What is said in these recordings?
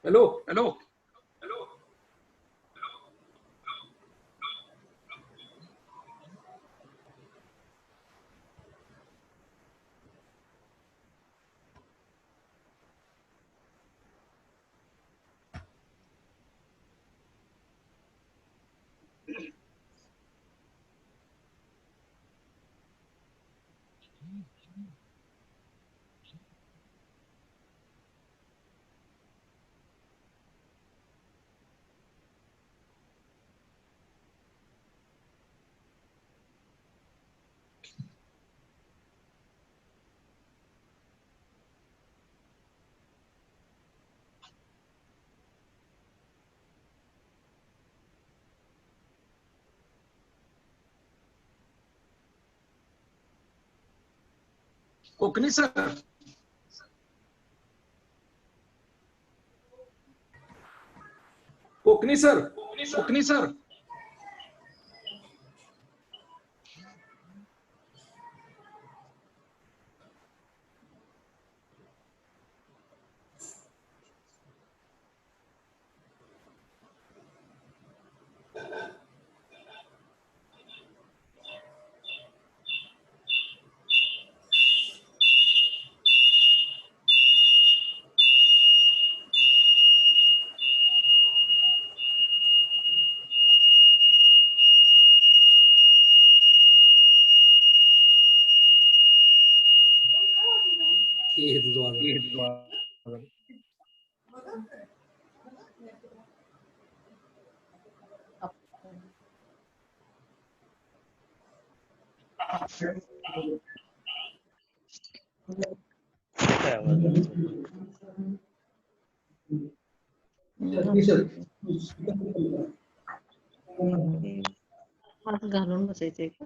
Hello. Konkani sir. Konkani sir. Konkani sir. हात घालून बसायचंय का?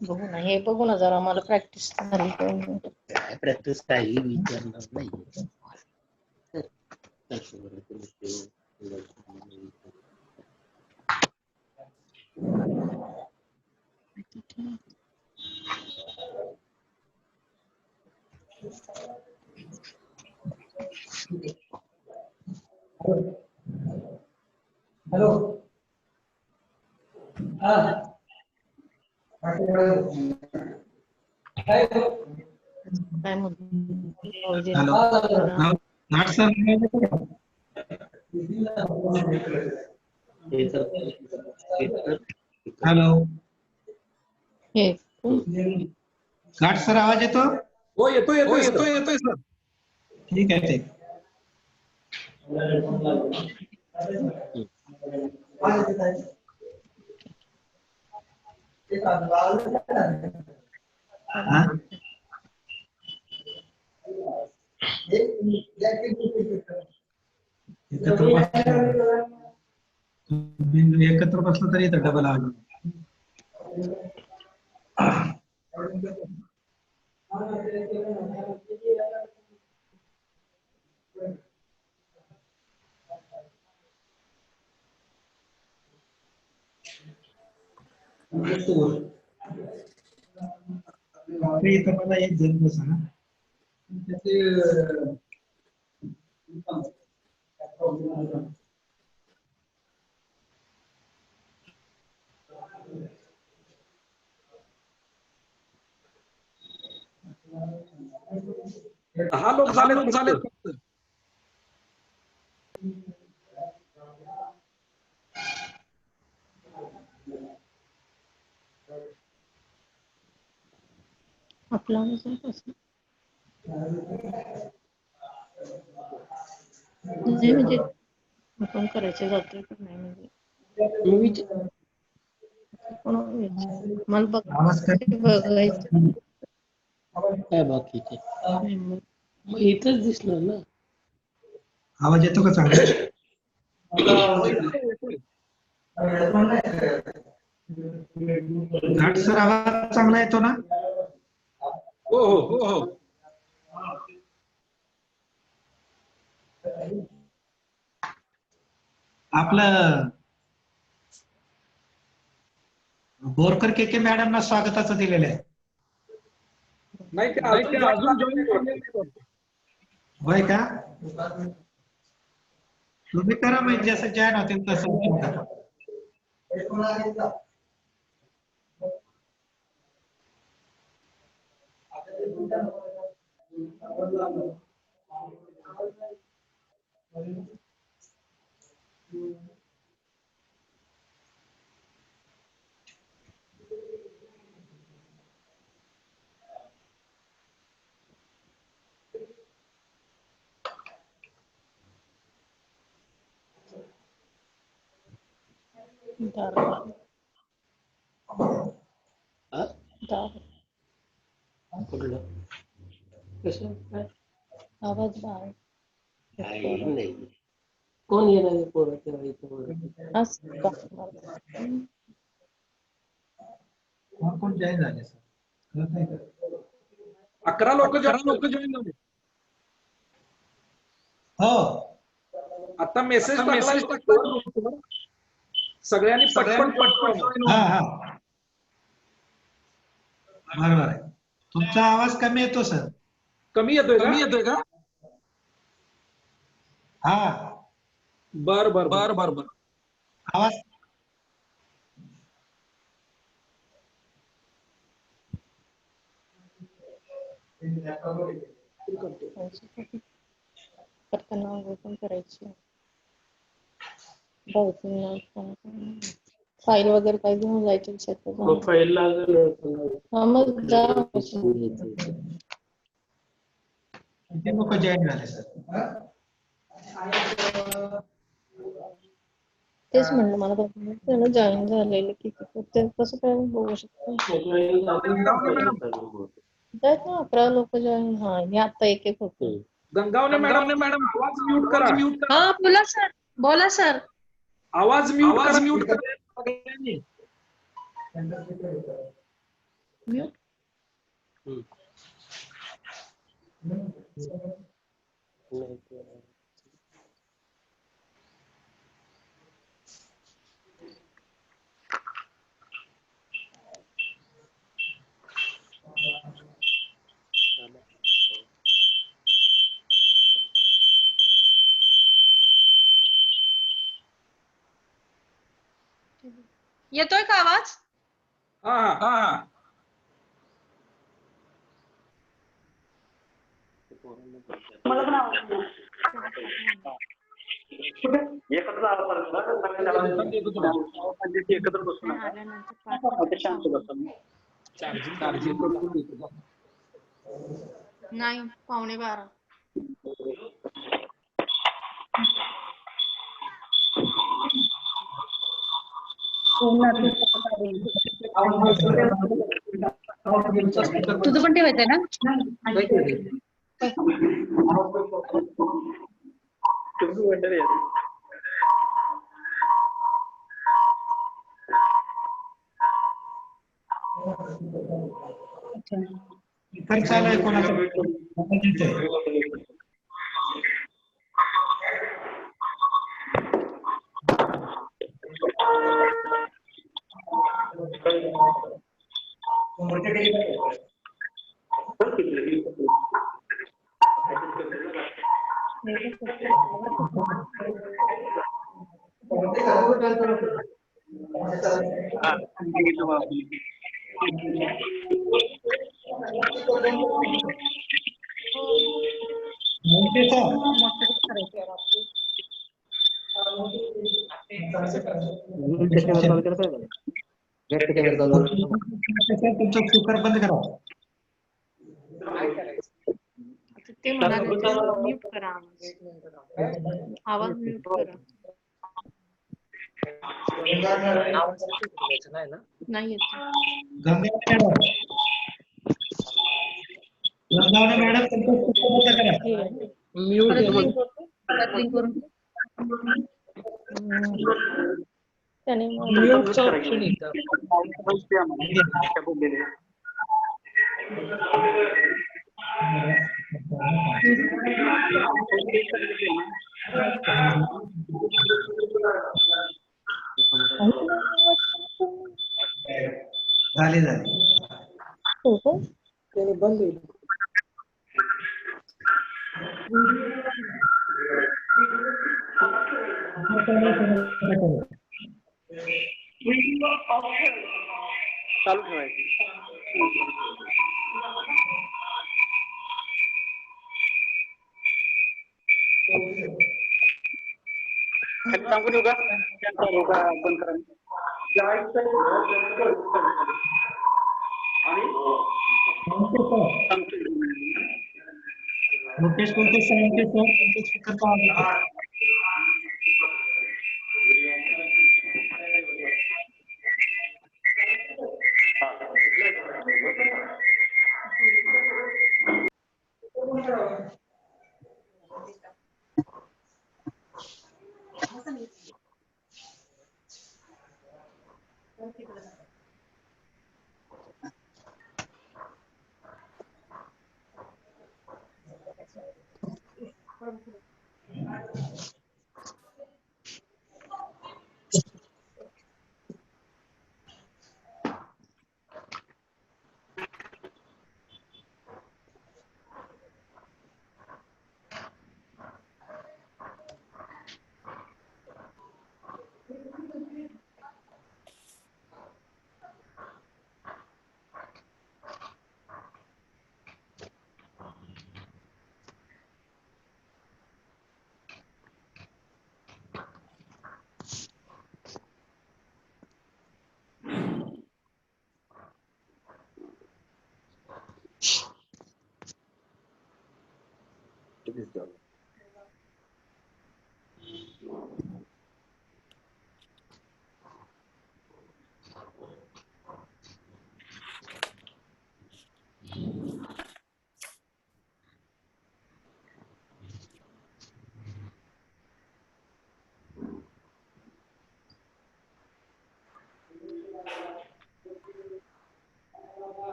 बघू ना, हे बघू ना जरा, मला प्रॅक्टिस झाली पाहिजे. प्रॅक्टिस काही विचारणार नाही. हॅलो. हा. काय म्हणतो? हॅलो. हे घाट सर आवाज येतो? हो येतोय सर. ठीक आहे. ठीक. एकत्र बसलं तरी येतं डबल आवाज. इथं मला एक जण बसा त्याचे 10 लोक झाले फक्त. आपला आवाज आहे कसं? नाही म्हणजे आपण करायचे जातोय का नाही म्हणजे मी विच- कोणाला विचार मला आवाज बघायचं काय बाकीचे नाही मग. मग इथंच दिसणार ना. आवाज येतो का चांगला? घाट सर आवाज चांगला येतो ना? हो हो हो हो. आपलं बोरकर के मॅडमना स्वागताचं दिलेलं आहे. नाही ते अजून जॉईन केले. होय का? तुम्ही करा म्हणजे जसं जॉईन होतील तसं करा. दार हा? दार कुठलं कसं काय आवाज बाहेर काही नाही. कोण येणार आहे पोराच्या इथं? असं का? कोण जॉईन झाले सर? कळत नाही का? 11 लोक जॉईन झाले. हो. आता मेसेज टाकला सगळ्यांनी पटपट. हा हा बरोबर आहे. तुमचा आवाज कमी येतो सर. कमी येतोय का? हा बर बर बर. आवाज करताना पण करायची फाईल वगैरे काय घेऊन जायचं मग फाईल लागेल. हा मग जा किती लोक जॉईन झाले सर? तेच म्हणलं मला जॉईन झालेले किती ते कसं काय बघू शकतो. त्यात ना 11 लोक जॉईन. हा आणि आता एक होते. गंगावणे मॅडम आवाज म्यूट करा. हा बोला सर. बोला सर. आवाज म्यूट करा सगळ्यांनी. म्यूट येतोय का आवाज? हा हा. मला पण आवडत नाही. एकत्र बसून शांत बसून नाही 11:45. तुझं पण ठेवायचंय ना? इतर चालू आहे कोणाचं? तुमचा स्पीकर बंद करा. आता ते म्हणाले म्यूट करा आवाज म्यूट करा. नाही येत. गंगावणे मॅडम तुमचा स्पीकर बंद करा. परत link करतो. परत link करून त्याने म्यूटचा ऑप्शन येतं. झाले. हो हो. त्याने बंद होईल. चालू ठेवायची. सांगू देऊ का बंद करा. मुकेश कोणते सांगते सर तुमचे स्पीकर पाहा.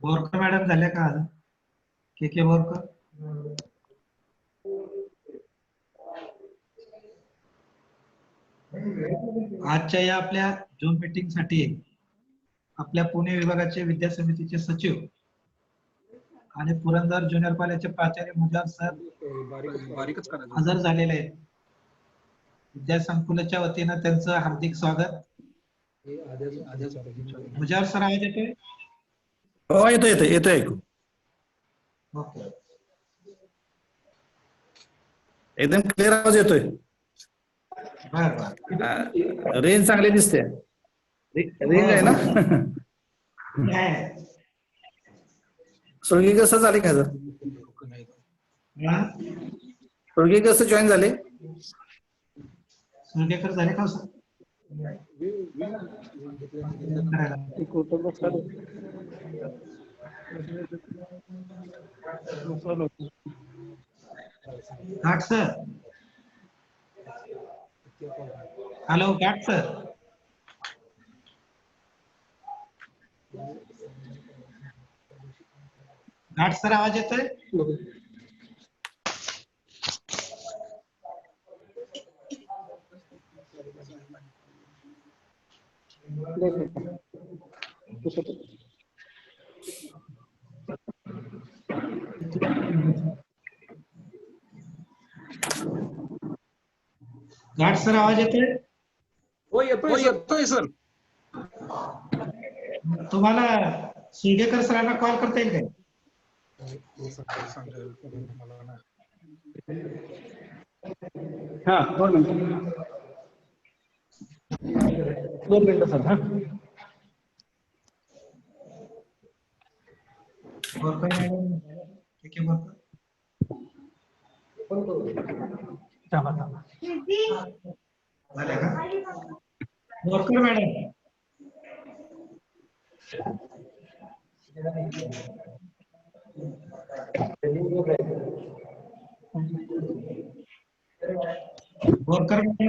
बोरकर मॅडम झाल्या का आज? के बोरकर आजच्या या आपल्या झूम मीटिंग साठी आपल्या पुणे विभागाचे विद्या समितीचे सचिव आणि पुरंदर ज्युनियर कॉलेजचे प्राचार्य मुजावर सर हजर झालेले आहेत. विद्या संकुलाच्या वतीनं त्यांचं हार्दिक स्वागत. मुजावर सर आवाज येतोय? हो येतोय ऐकू. ओके. एकदम क्लिअर आवाज येतोय. रेंज चांगली दिसते. रेंज आहे ना? सोळगी कसं झाले का? सोळगी कसं जॉईन झाले? सुरगेकर झाले का सर? घाट सर, हॅलो घाट सर. घाट सर आवाज येतोय? घाट सर आवाज येतोय? हो येतोय सर. तुम्हाला सुगेकर सरांना कॉल करता येईल काय? हा 2 मिनिटं सर. हा बोरकर मॅडम, ठीक आहे बोरकर. थांबा. झाले का? Borkar madam. Borkar madam.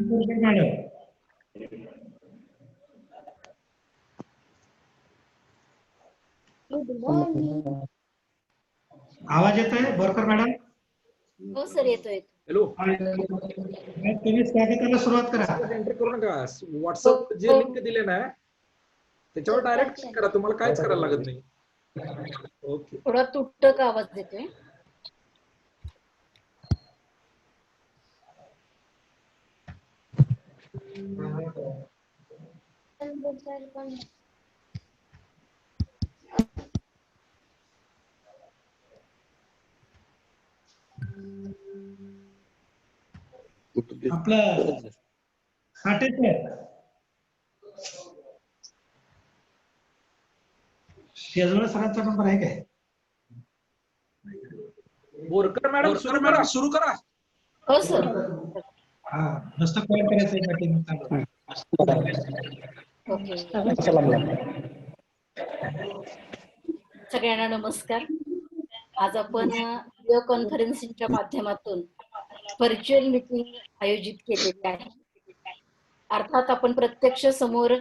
Borkar madam. आवाज येतोय बोरकर मॅडम? हो सर येतोय. हॅलो. तुम्ही स्वागताला सुरुवात करा. एंट्री करू नका. व्हॉट्सअप जे लिंक दिले ना त्याच्यावर डायरेक्ट क्लिक करा. तुम्हाला काहीच करायला लागत नाही. ओके. थोडा तुटक आवाज येतोय. आपलं साठे सर. शेजवळ सरांचा नंबर आहे काय? बोरकर मॅडम सुरू करा. हो सर. हा नुसतं कॉल करायचं. ओके. सगळ्यांना नमस्कार. आज आपण व्हिडिओ कॉन्फरन्सिंगच्या माध्यमातून व्हर्च्युअल मीटिंग आयोजित केलेली आहे. अर्थात आपण प्रत्यक्ष समोर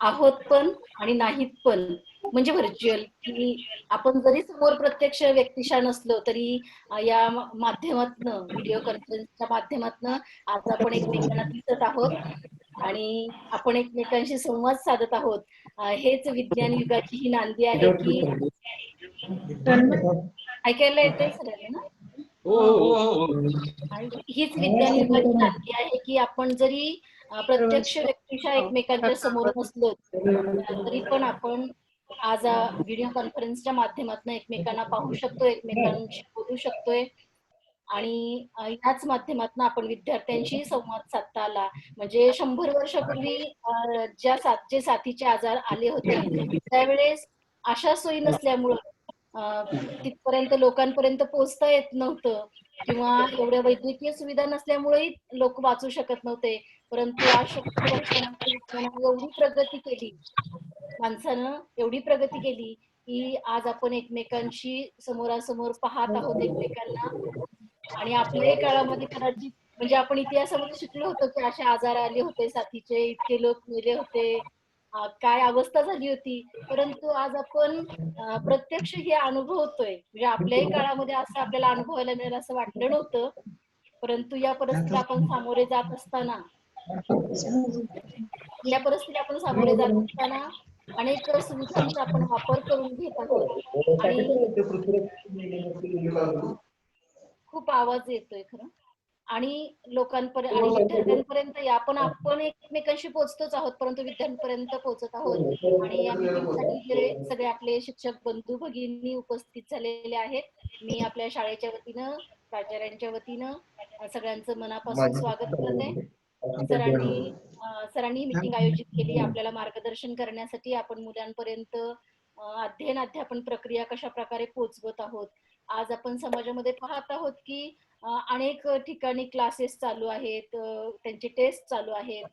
आहोत पण आणि नाहीत पण, म्हणजे व्हर्च्युअल, की आपण जरी समोर प्रत्यक्ष व्यक्तिशा नसलो तरी या माध्यमातनं, व्हिडिओ कॉन्फरन्सच्या माध्यमातनं आज आपण एकमेकांना दिसत आहोत आणि आपण एकमेकांशी संवाद साधत आहोत. हेच विज्ञान युगाची ही नांदी आहे की ऐकायला येतंय सगळ्यांना ना? हो. हीच विज्ञान युगाची नांदी आहे की आपण जरी प्रत्यक्ष व्यक्तिशा एकमेकांच्या समोर नसलो तरी पण आपण आज व्हिडिओ कॉन्फरन्सच्या माध्यमातून एकमेकांना पाहू शकतो, एकमेकांशी बोलू शकतोय आणि याच माध्यमातून आपण विद्यार्थ्यांशी संवाद साधता आला. म्हणजे 100 वर्षापूर्वी जे साथीचे आजार आले होते त्यावेळेस अशा सोयी नसल्यामुळं तिथपर्यंत लोकांपर्यंत पोहोचता येत नव्हतं किंवा एवढ्या वैद्यकीय सुविधा नसल्यामुळेही लोक वाचू शकत नव्हते. परंतु आज 100 वर्षानंतर माणसानं एवढी प्रगती केली की आज आपण एकमेकांशी समोरासमोर पाहत आहोत एकमेकांना. आणि आपल्याही काळामध्ये कदाचित म्हणजे आपण इतिहासामध्ये शिकलो होतो की असे आजार आले होते साथीचे, इतके लोक मेले होते, काय अवस्था झाली होती. परंतु आज आपण प्रत्यक्ष हे अनुभवतोय. म्हणजे आपल्याही काळामध्ये असं आपल्याला अनुभवायला मिळेल असं वाटलं नव्हतं. परंतु या परिस्थितीला आपण सामोरे जात असताना अनेक सुविधांचा आपण वापर करून घेत आहोत. आणि खूप आवाज येतोय खरं. आणि लोकांपर्यंत आणि विद्यार्थ्यांपर्यंत आपण एकमेकांशी पोहोचतोच आहोत, परंतु विद्यार्थ्यांपर्यंत पोहोचत आहोत. आणि या मीटिंगसाठी जे सगळे आपले शिक्षक बंधू भगिनी उपस्थित झालेले आहेत, मी आपल्या शाळेच्या वतीनं, प्राचार्यांच्या वतीनं सगळ्यांचं मनापासून स्वागत करते. सरांनी मीटिंग आयोजित केली आपल्याला मार्गदर्शन करण्यासाठी. आपण मुलांपर्यंत अध्ययन अध्यापन प्रक्रिया कशा प्रकारे पोहोचवत आहोत. आज आपण समाजामध्ये पाहत आहोत की अनेक ठिकाणी क्लासेस चालू आहेत, त्यांचे टेस्ट चालू आहेत.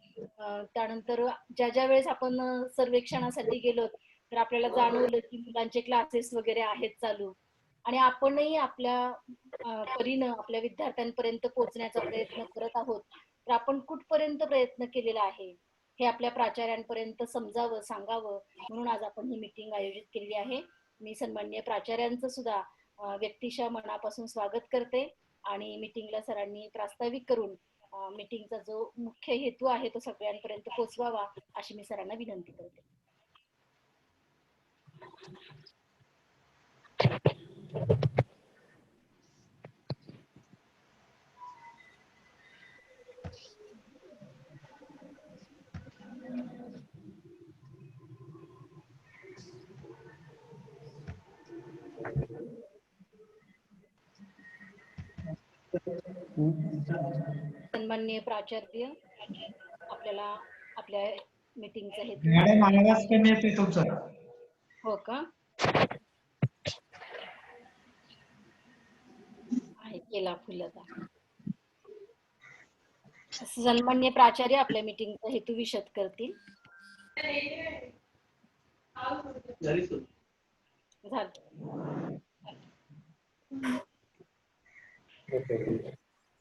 त्यानंतर ज्या वेळेस आपण सर्वेक्षणासाठी गेलो तर आपल्याला जाणवलं की मुलांचे क्लासेस वगैरे आहेत चालू आणि आपणही आपल्या परीनं आपल्या विद्यार्थ्यांपर्यंत पोहोचण्याचा प्रयत्न करत आहोत. तर आपण कुठपर्यंत प्रयत्न केलेला आहे हे आपल्या प्राचार्यांपर्यंत समजावं, सांगावं म्हणून आज आपण ही मीटिंग आयोजित केलेली आहे. मी सन्माननीय प्राचार्यांचं सुद्धा व्यक्तिशः मनापासून स्वागत करते आणि मीटिंगला सरांनी प्रास्ताविक करून मीटिंगचा जो मुख्य हेतू आहे तो सगळ्यांपर्यंत पोहोचवावा अशी मी सरांना विनंती करते. सन्माननीय प्राचार्य, आपल्याला आपल्या मीटिंगचा हेतू. मॅडम आवाज कमी येतोय तुमचा. हो का? आहे केला फुलता. सन्माननीय प्राचार्य आपल्या मीटिंगचा हेतू विशद करतील. झाली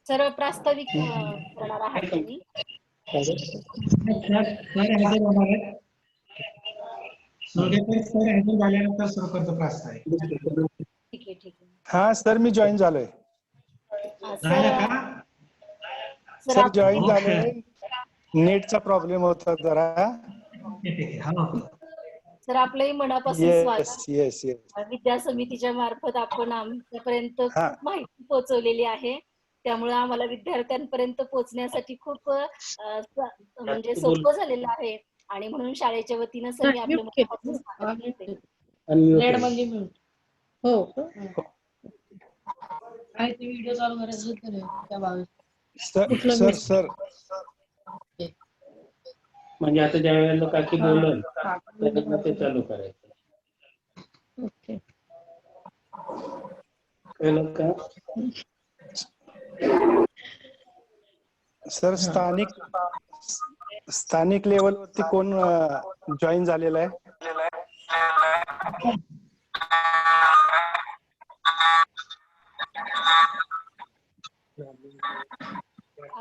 सर प्रास्ताविक करणार आहात तुम्ही? सर हजर झाल्यानंतर सुरू करतो प्रास्ताविक. ठीक आहे ठीक आहे. हा सर मी जॉईन झालोय. सर जॉईन झालोय. नेटचा प्रॉब्लेम होता जरा. सर आपलंही मनापासून स्वागत. येस विद्या समितीच्या मार्फत आपण आमच्यापर्यंत खूप माहिती पोहोचवलेली आहे. त्यामुळे आम्हाला विद्यार्थ्यांपर्यंत पोहोचण्यासाठी खूप म्हणजे सोपं झालेलं आहे आणि म्हणून शाळेच्या वतीनं सर मी आपलं मनापासून स्वागत करते. हो काय ते व्हिडिओ चालू करायचं सर सर म्हणजे आता ज्या वेळेला काकी बोलल त्याला ते चालू करायचं. ओके कळलं का? सर स्थानिक लेवलवरती कोण जॉईन झालेला आहे?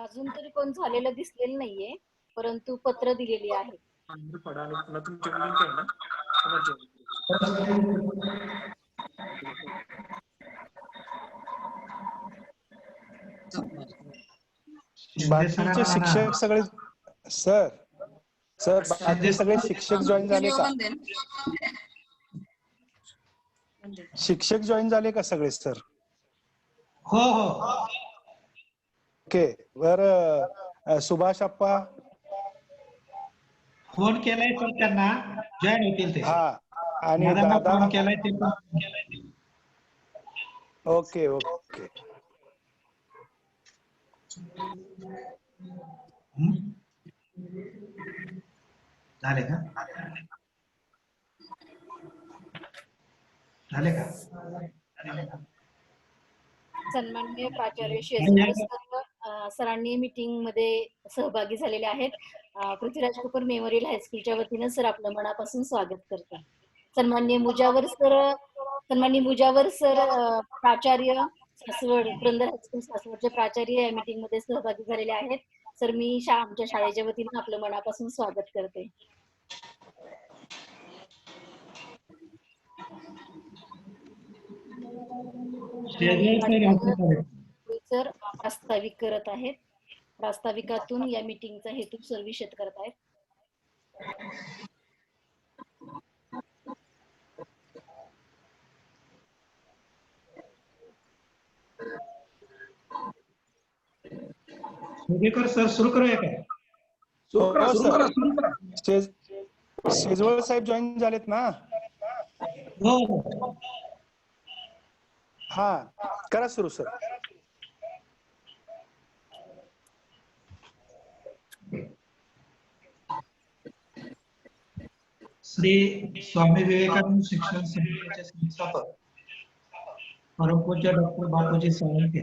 अजून तरी कोण झालेलं दिसलेलं नाहीये, परंतु पत्र दिलेली आहे. बाकीचे शिक्षक सगळे सर बाकी सगळे शिक्षक जॉईन झाले का? शिक्षक जॉईन झाले का सगळे सर? हो ओके बर. सुभाष अप्पा फोन केलाय तर त्यांना जॉईन होतील ते. हा आणि दादा फोन केलाय ते पण. ओके झाले का? सन्माननीय प्राचार्य शेजवळ सरांनी मीटिंग मध्ये सहभागी झालेले आहेत. पृथ्वीराज कपूर मेमोरियल हायस्कूलच्या वतीनं सर आपलं मनापासून स्वागत करते. सन्माननीय मुजावर सर प्राचार्य सासवड पुरंदर हायस्कूल सासवडचे प्राचार्य या मीटिंग मध्ये सहभागी झालेले आहेत. सर मी आमच्या शाळेच्या वतीनं आपलं मनापासून स्वागत करते. सर प्रास्ताविक करत आहेत. प्रास्ताविकातून या मीटिंगचा हेतू सर विशद करत आहेत. सर सुरू करूया का? सुरू करा. शेजवळ साहेब जॉईन झालेत ना? हो हा करा सुरू सर. श्री स्वामी विवेकानंद शिक्षण संस्थेचे संस्थापक परमपूज्य डॉक्टर बापूजी साळुंखे,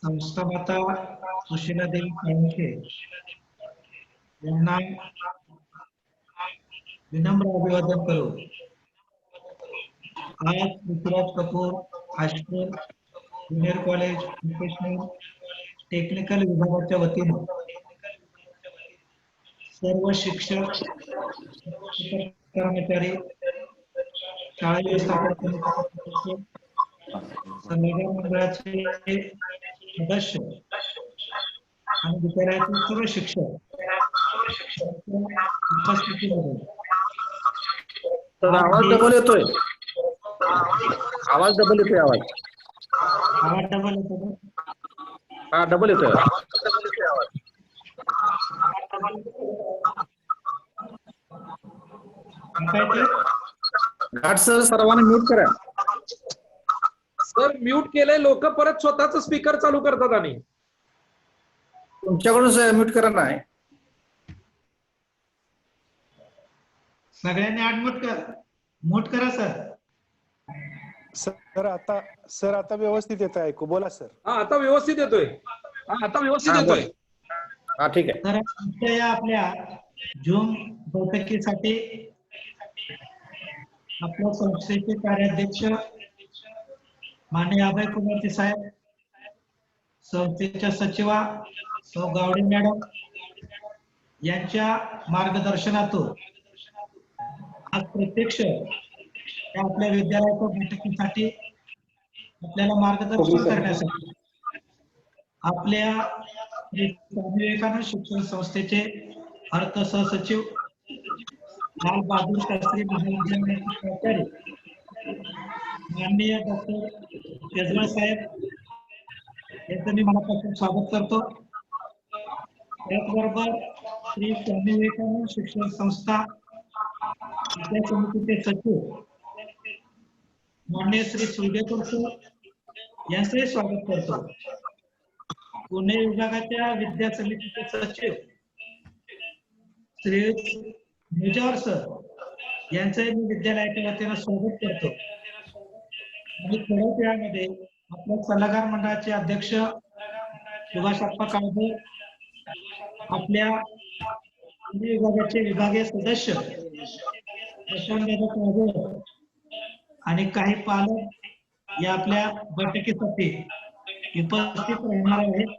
संस्थामाता सुशीलादेवी साळुंखे यांना विनम्र अभिवादन करू. आज Prithviraj Kapoor high school junior college professional technical विभागाच्या वतीने सर्व शिक्षक, कर्मचारी, शाळा व्यवस्थापन समितीचे सल्लागार मंडळाचे सदस्य आणि विद्यालयातील सर्व शिक्षक उपस्थितीमध्ये तर आवाज डबल येतोय. आवाज डबल येतोय. आवाज डबल येतो. हा डबल येतोय. घाट सर सर्वांना म्यूट करा. सर म्यूट केलंय. लोक परत स्वतःच स्पीकर चालू करतात आणि तुमच्याकडून म्यूट करा. नाही सगळ्यांनी मोठ करा सर. सर आता व्यवस्थित येत ऐकू. बोला सर. हा आता व्यवस्थित येतोय. हा ठीक आहे. तर आजच्या या आपल्या झूम बैठकीसाठी आपल्या संस्थेचे कार्याध्यक्ष माननीय अभय कुमार साहेब, संस्थेच्या सचिवा सौ गावडे मॅडम यांच्या मार्गदर्शनातून आज प्रत्यक्ष आपल्या विद्यालयाच्या बैठकीसाठी आपल्याला मार्गदर्शन करण्यासाठी आपल्या स्वामी विवेकानंद शिक्षण संस्थेचे अर्थ सहसचिव लाल बहादूर शास्त्री महाविद्यालयाचे प्राचार्य माननीय डॉक्टर केजरीवाल साहेब यांचं मी मनापासून स्वागत करतो. त्याचबरोबर श्री स्वामी विवेकानंद शिक्षण संस्था विद्या समितीचे सचिव माननीय श्री सुरदेकर सर यांचंही स्वागत करतो. पुणे विभागाच्या विद्या समितीचे सचिव श्री मेजर सर यांचंही मी विद्यालयाच्या वतीनं स्वागत करतो. आणि थोड्याच वेळामध्ये आपल्या सल्लागार मंडळाचे अध्यक्ष सुभाषप्पा काळभोर, आपल्या विभागाचे विभागीय सदस्य प्रशांत काळभोर आणि काही पालक या आपल्या बैठकीसाठी उपस्थित राहणार आहेत.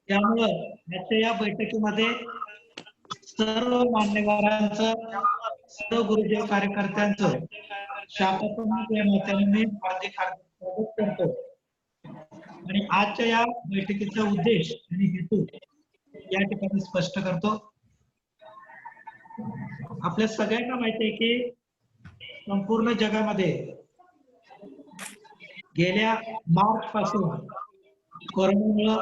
त्यामुळं आजच्या या बैठकीमध्ये सर्व मान्यवरांचं, सर्व गुरुदेव कार्यकर्त्यांचं शाखाप्रमुख या नात्याने मी हार्दिक स्वागत करतो. आणि आजच्या या बैठकीचा उद्देश आणि हेतू या ठिकाणी स्पष्ट करतो. आपल्या सगळ्यांना माहिती आहे की संपूर्ण जगामध्ये गेल्या मार्च पासून कोरोनामुळे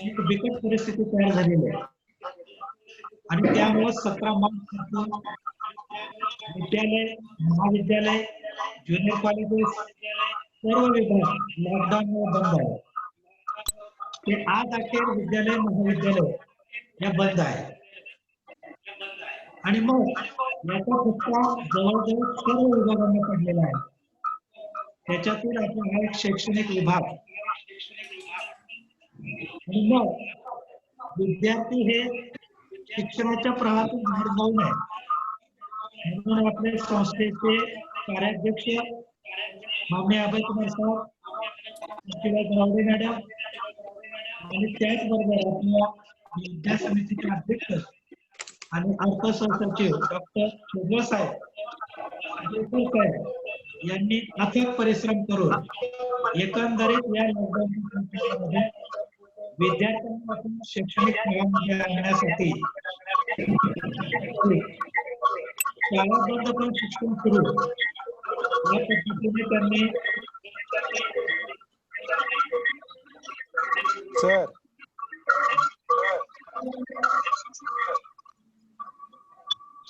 एक बिकट परिस्थिती तयार झालेली आहे. आणि त्यामुळे 17 मार्च पासून विद्यालय, महाविद्यालय, ज्युनियर कॉलेजेस सर्व विभाग लॉकडाऊन बंद आहे. ते आज अखेर विद्यालय, महाविद्यालय या बंद आहे. आणि मग याचा फटका जवळजवळ सर्व विभागांना पडलेला आहे. त्याच्यातील आपला हा एक शैक्षणिक विभाग. आणि मग विद्यार्थी हे शिक्षणाच्या प्रवाहातून बाहेर जाऊ नये म्हणून आपल्या संस्थेचे कार्याध्यक्ष माननीय अभय कुमार साहेब, गावडे मॅडम आणि त्याचबरोबर आपल्या विद्या समितीचे अध्यक्ष आणि अर्थ सहसचिव डॉक्टर केजरीवाल साहेब यांनी अथक परिश्रम करून एकंदरीत या लॉकडाऊन विद्यार्थ्यांपासून शैक्षणिक खेळामध्ये आणण्यासाठी शाळा बंद करून शिक्षण सुरू या पद्धतीने त्यांनी सर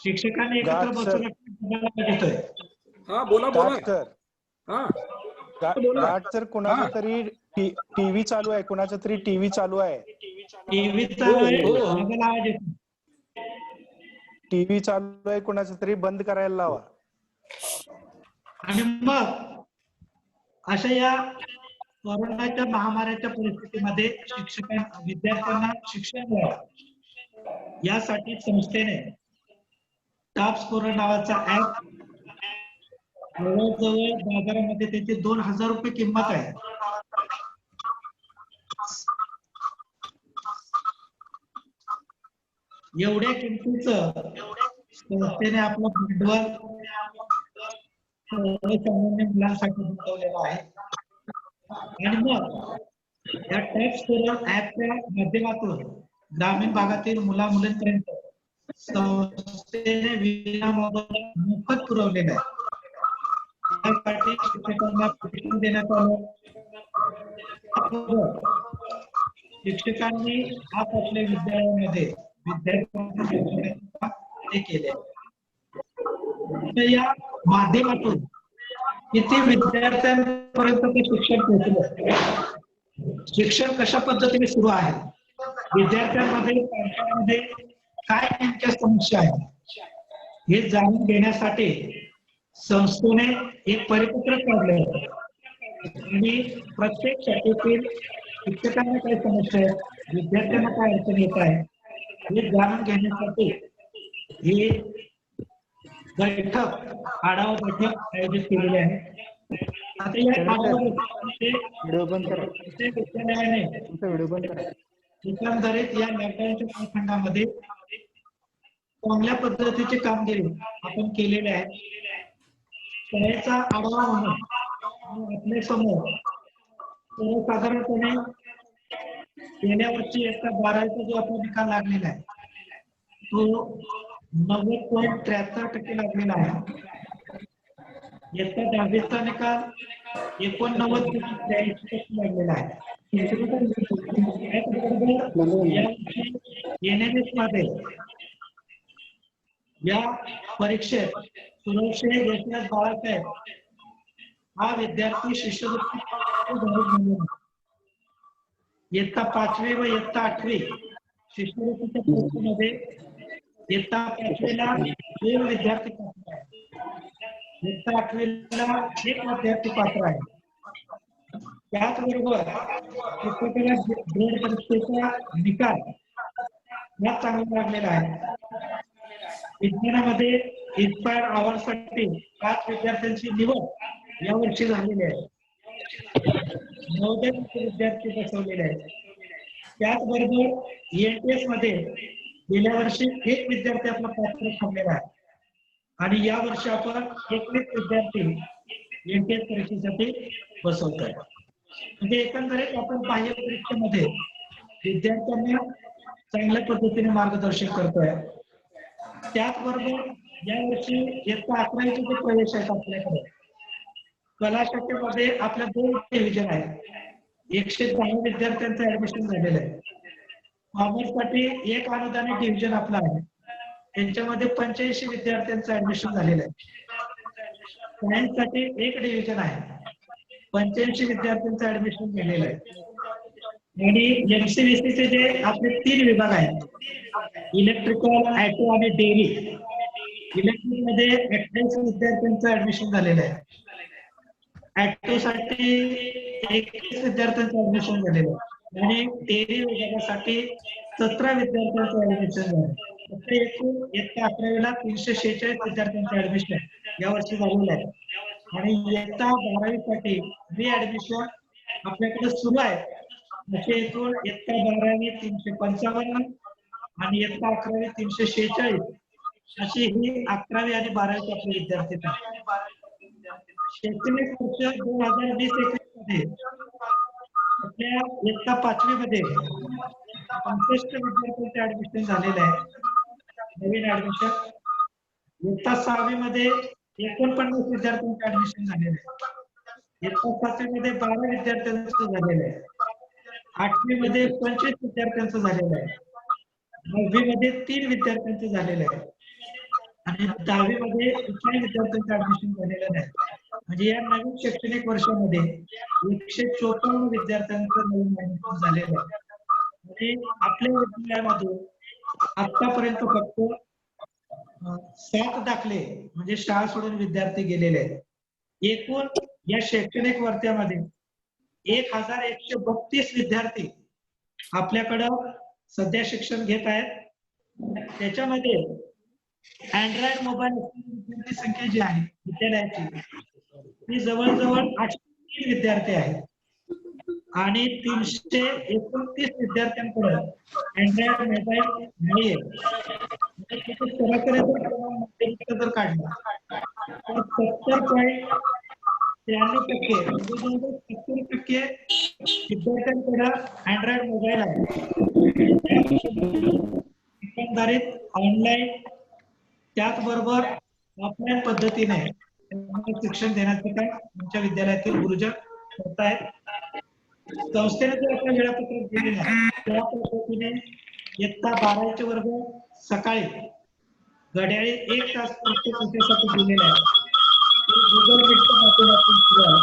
शिक्षकांनी एकत्र बसून घेतोय. हा बोला बोला. सर हा घाट सर कुणाचा तरी टीव्ही चालू आहे. कुणाचा तरी टीव्ही चालू आहे. टीव्ही चालू आहे. टीव्ही चालू आहे कुणाचा तरी बंद करायला लावा. आणि मग अशा या कोरोनाच्या महामारीच्या परिस्थितीमध्ये विद्यार्थ्यांना शिक्षण मिळावं यासाठी संस्थेने टॉप स्कोरर नावाचा ऍप जवळजवळ बाजारामध्ये त्याची 2000 रुपये किंमत आहे. एवढ्या किमतीचं संस्थेने आपलं भांडवल सर्वसामान्य मुलांसाठी गुंतवलेलं आहे. आणि मग या टॉप स्कोरर ऍपच्या माध्यमातून ग्रामीण भागातील मुला-मुलींपर्यंत संस्थेने विनामोबदला मोफत पुरवलेलं आहे. त्यासाठी शिक्षकांना प्रशिक्षण देण्यात आलं. शिक्षकांनी आपापल्या विद्यालयामध्ये विद्यार्थ्यांना शिकवण्याचं काम ते केले. या माध्यमातून किती विद्यार्थ्यांपर्यंत ते शिक्षण पोहोचलं, शिक्षण कशा पद्धतीने सुरू आहे, विद्यार्थ्यांमध्ये पालकांमध्ये काय नेमक्या समस्या आहेत हे जाणून घेण्यासाठी संस्थेने एक परिपत्रक काढले आणि प्रत्येक शाखेतील शिक्षकांना काय समस्या आहेत, विद्यार्थ्यांना काय अडचण येत आहे हे जाणून घेण्यासाठी ही बैठक, आढावा बैठक आयोजित केलेली आहे. आता या आढावा बैठकीमध्ये विद्यालयाने एकंदरीत या लॉकडाऊनच्या कालखंडामध्ये चांगल्या पद्धतीची कामगिरी आपण केलेली आहे. शाळेचा आढावा म्हणून आपल्या समोर सर्वसाधारणपणे गेल्या वर्षी इयत्ता 12वीचा जो आपला निकाल लागलेला आहे तो 90.73% लागलेला आहे. इयत्ता 10वीचा निकाल 89.83% लागलेला आहे. NMS मध्ये या परीक्षेत सुरक्षे यशवंत बाळासाहेब हा विद्यार्थी शिष्यवृत्ती इयत्ता 5वी व इयत्ता 8वी शिष्यवृत्तीच्या परीक्षेमध्ये इयत्ता 5वीला 2 विद्यार्थी पात्र आहेत, इयत्ता 8वीला 1 विद्यार्थी पात्र आहे. त्याचबरोबर शिक्षकाला बोर्ड परीक्षेचा निकाल हा चांगला लागलेला आहे. विज्ञानामध्ये इन्स्पायर अवॉर्डसाठी 5 विद्यार्थ्यांची निवड यावर्षी झालेली आहे. 9 विद्यार्थी बसवलेले आहेत. त्याचबरोबर ENTS मध्ये गेल्या वर्षी 1 विद्यार्थी आपला पात्र थांबलेला आहे आणि या वर्षी आपण 21 विद्यार्थी ENTS परीक्षेसाठी बसवत आहे. म्हणजे एकंदरीत आपण बाह्य परीक्षेमध्ये विद्यार्थ्यांना चांगल्या पद्धतीने मार्गदर्शन करतोय. त्याचबरोबर या वर्षी इयत्ता 11वीचे जे प्रवेश आहेत आपल्याकडे कला शाखेमध्ये आपल्या 2 डिव्हिजन आहेत. 110 विद्यार्थ्यांचं ऍडमिशन झालेलं आहे. कॉमर्ससाठी 1 अनुदानित डिव्हिजन आपला आहे, त्यांच्यामध्ये 85 विद्यार्थ्यांचं ऍडमिशन झालेलं आहे. सायन्ससाठी 1 डिव्हिजन आहे, 85 विद्यार्थ्यांचं ऍडमिशन झालेलं आहे. आणि MCVC जे आपले 3 विभाग आहेत, इलेक्ट्रिकल, ऑटो आणि डेअरी. इलेक्ट्रिक मध्ये 28 विद्यार्थ्यांचं ऍडमिशन झालेलं आहे. ऑटो साठी 21 विद्यार्थ्यांचं ऍडमिशन झालेलं आहे आणि डेअरी विभागासाठी 17 विद्यार्थ्यांचं ऍडमिशन झालं. फक्त एकूण इयत्ता 11वीला 346 विद्यार्थ्यांचं ऍडमिशन यावर्षी झालेलं आहे. आणि इयत्ता 12वीसाठी ऍडमिशन आपल्याकडे सुरू आहे. असे एकूण इयत्ता 12वी 355 आणि इयत्ता 11वी 346 अशी ही 11वी आणि 12वीचे आपले विद्यार्थी आहेत. शैक्षणिक वर्ष 2020-21 मध्ये आपल्या इयत्ता 5वी मध्ये 65 विद्यार्थ्यांचे ऍडमिशन झालेलं आहे, नवीन ऍडमिशन. इयत्ता 6वी मध्ये 49 विद्यार्थ्यांचे ऍडमिशन झालेलं आहे. इयत्ता 7वी मध्ये 12 विद्यार्थ्यांचं झालेलं आहे. 8वी मध्ये 25 विद्यार्थ्यांचं झालेलं आहे. 9वी मध्ये 3 विद्यार्थ्यांचं झालेलं आहे आणि 10वी मध्ये 3 विद्यार्थ्यांचं ऍडमिशन झालेलं नाही. म्हणजे या नवीन शैक्षणिक वर्षामध्ये 154 विद्यार्थ्यांचं नवीन ऍडमिशन झालेलं आहे. म्हणजे आपल्या विद्यालयामध्ये आतापर्यंत फक्त 7 दाखले म्हणजे शाळा सोडून विद्यार्थी गेलेले आहेत. एकूण या शैक्षणिक वर्षामध्ये 1132 विद्यार्थी आपल्याकडं सध्या शिक्षण घेत आहेत. त्याच्यामध्ये अँड्रॉइड मोबाईल विद्यार्थी संख्या जी आहे विद्यालयाची ती जवळजवळ 803 विद्यार्थी आहेत आणि 329 विद्यार्थ्यांकडे अँड्रॉइड मोबाईल नाहीये. सरासरी जर काढला तर 70.93% म्हणजे जवळजवळ 70% विद्यार्थ्यांकडे अँड्रॉइड मोबाईल आहे. एकंदरीत ऑनलाईन त्याचबरोबर ऑफलाईन पद्धतीने शिक्षण देण्याचं काम आमच्या विद्यालयातील गुरुजन करतायत. संस्थेने जो आपलं वेळापत्रक दिलेलं आहे त्या पद्धतीने इयत्ता 12चे वर्ग सकाळी घड्याळी 1 तास प्रत्येक विषयासाठी दिलेला आहे. गुगल मीटच्या माध्यमातून सुरू आहे.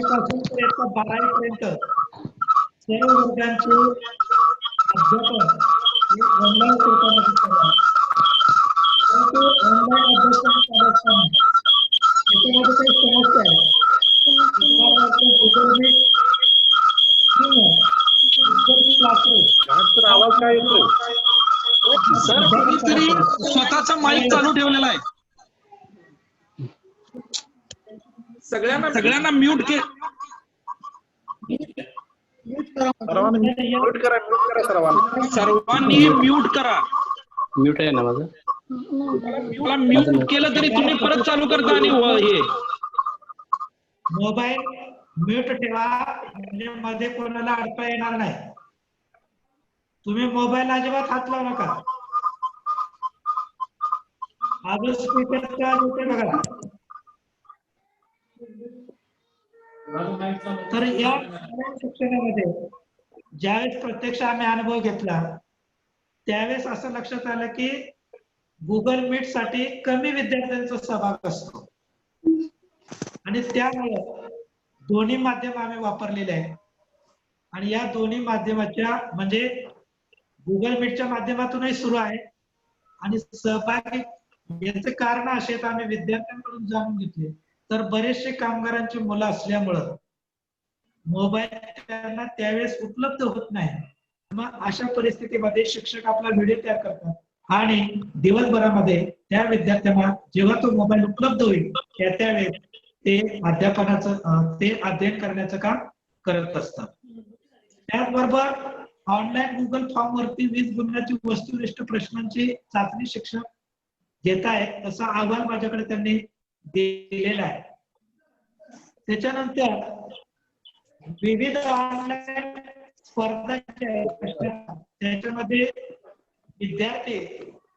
पासून तर इयत्ता 12वी पर्यंत सर्व वर्गांचे अध्यापन हे ऑनलाईन स्वरूपामध्ये चालू आहे. परंतु ऑनलाईन अभ्यासक्रम चालू असताना त्याच्यामध्ये काही समस्या आहे. गुगल मीट किंवा गुगल क्लासरूम आवाज काय येतो सर? कोणीतरी स्वतःचा माईक चालू ठेवलेला आहे. सगळ्यांना म्यूट के सर्वांनी म्यूट करा. म्यूट आहे ना माझं. मला म्यूट केलं तरी तुम्ही परत चालू करता आणि हे मोबाईल म्यूट ठेवा म्हणजे मध्ये कोणाला अडथळा येणार नाही. तुम्ही मोबाईल अजिबात हात लावू नका. अजून स्पीकरचा होते बघा. तर या शिक्षणामध्ये ज्यावेळेस प्रत्यक्ष आम्ही अनुभव घेतला त्यावेळेस असं लक्षात आलं की गुगल मीट साठी कमी विद्यार्थ्यांचा सहभाग असतो आणि त्यामुळे दोन्ही माध्यम आम्ही वापरलेले आहे आणि या दोन्ही माध्यमाच्या म्हणजे गुगल मीटच्या माध्यमातूनही सुरू आहे आणि सहभागी याचे कारण असे आहेत आम्ही विद्यार्थ्यांकडून जाणून घेतले तर बरेचसे कामगारांची मुलं असल्यामुळं मोबाईल त्यांना त्यावेळेस उपलब्ध होत नाही. मग अशा परिस्थितीमध्ये शिक्षक आपला व्हिडिओ तयार करतात आणि दिवसभरामध्ये त्या विद्यार्थ्यांना जेव्हा तो मोबाईल उपलब्ध होईल त्यावेळेस ते अध्ययन करण्याचं काम करत असतात. त्याचबरोबर ऑनलाईन गुगल फॉर्म वरती 20 गुणांची वस्तुनिष्ठ प्रश्नांची चाचणी शिक्षक घेत आहेत तसा अहवाल माझ्याकडे त्यांनी दिलेला आहे. त्याच्यानंतर विविध ऑनलाईन स्पर्धा त्याच्यामध्ये विद्यार्थी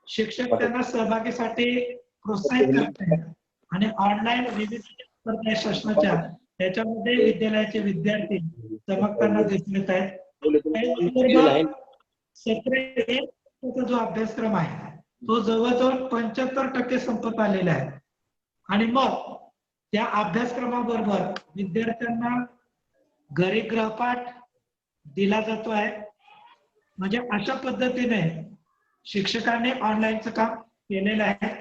शिक्षक त्यांना सहभागीसाठी प्रोत्साहित करतात आणि ऑनलाईन विविध स्पर्धा शासनाच्या त्याच्यामध्ये विद्यालयाचे विद्यार्थी चमकताना दिसून येत आहेत. जो अभ्यासक्रम आहे तो जवळजवळ 75% संपत आलेला आहे आणि मग त्या अभ्यासक्रमाबरोबर विद्यार्थ्यांना घरी गृहपाठ दिला जातो आहे. म्हणजे अशा पद्धतीने शिक्षकांनी ऑनलाईनचं काम केलेलं आहे.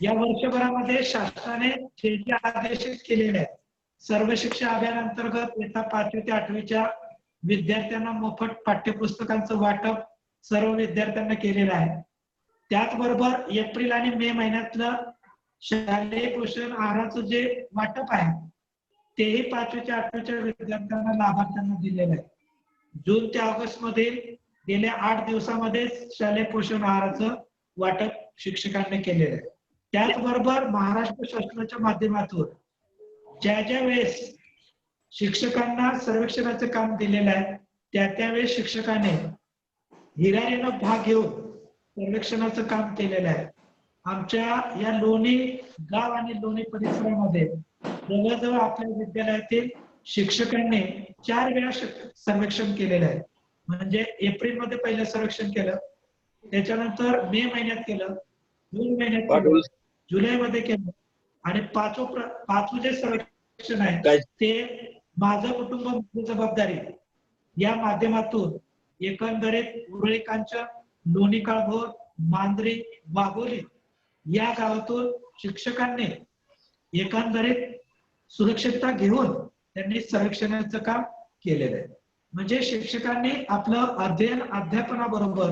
या वर्षभरामध्ये शासनाने जे जे आदेश केलेले आहेत सर्व शिक्षा अभियान अंतर्गत इयत्ता 5वी ते 8वीच्या विद्यार्थ्यांना मोफत पाठ्यपुस्तकांचं वाटप सर्व विद्यार्थ्यांना केलेलं आहे. त्याचबरोबर एप्रिल आणि मे महिन्यातलं शालेय पोषण आहाराचं जे वाटप आहे तेही 5वी ते 8वीच्या विद्यार्थ्यांना लाभार्थ्यांना दिलेलं आहे. जून ते ऑगस्ट मध्ये गेल्या 8 दिवसामध्ये शालेय पोषण आहाराचं वाटप शिक्षकांनी केलेलं आहे. त्याचबरोबर महाराष्ट्र शासनाच्या माध्यमातून ज्या ज्या वेळेस शिक्षकांना सर्वेक्षणाचं काम दिलेलं आहे त्यावेळेस शिक्षकाने हिरारीनं भाग घेऊन सर्वेक्षणाचं काम केलेलं आहे. आमच्या या लोणी गाव आणि लोणी परिसरामध्ये जवळजवळ आपल्या विद्यालयातील शिक्षकांनी 4 वेळा सर्वेक्षण केलेलं आहे. म्हणजे एप्रिल मध्ये पहिलं सर्वेक्षण केलं, त्याच्यानंतर मे महिन्यात केलं, जून महिन्यात केलं, जुलै मध्ये केलं आणि पाचवं जे सर्वेक्षण आहे ते माझं कुटुंब माझी जबाबदारी या माध्यमातून एकंदरीत उरळी कांचन, लोणी काळभोर, मांजरी, वाघोली या गावातून शिक्षकांनी एकंदरीत सुरक्षितता घेऊन त्यांनी सर्वेक्षणाचं काम केलेलं आहे. म्हणजे शिक्षकांनी आपलं अध्यापनाबरोबर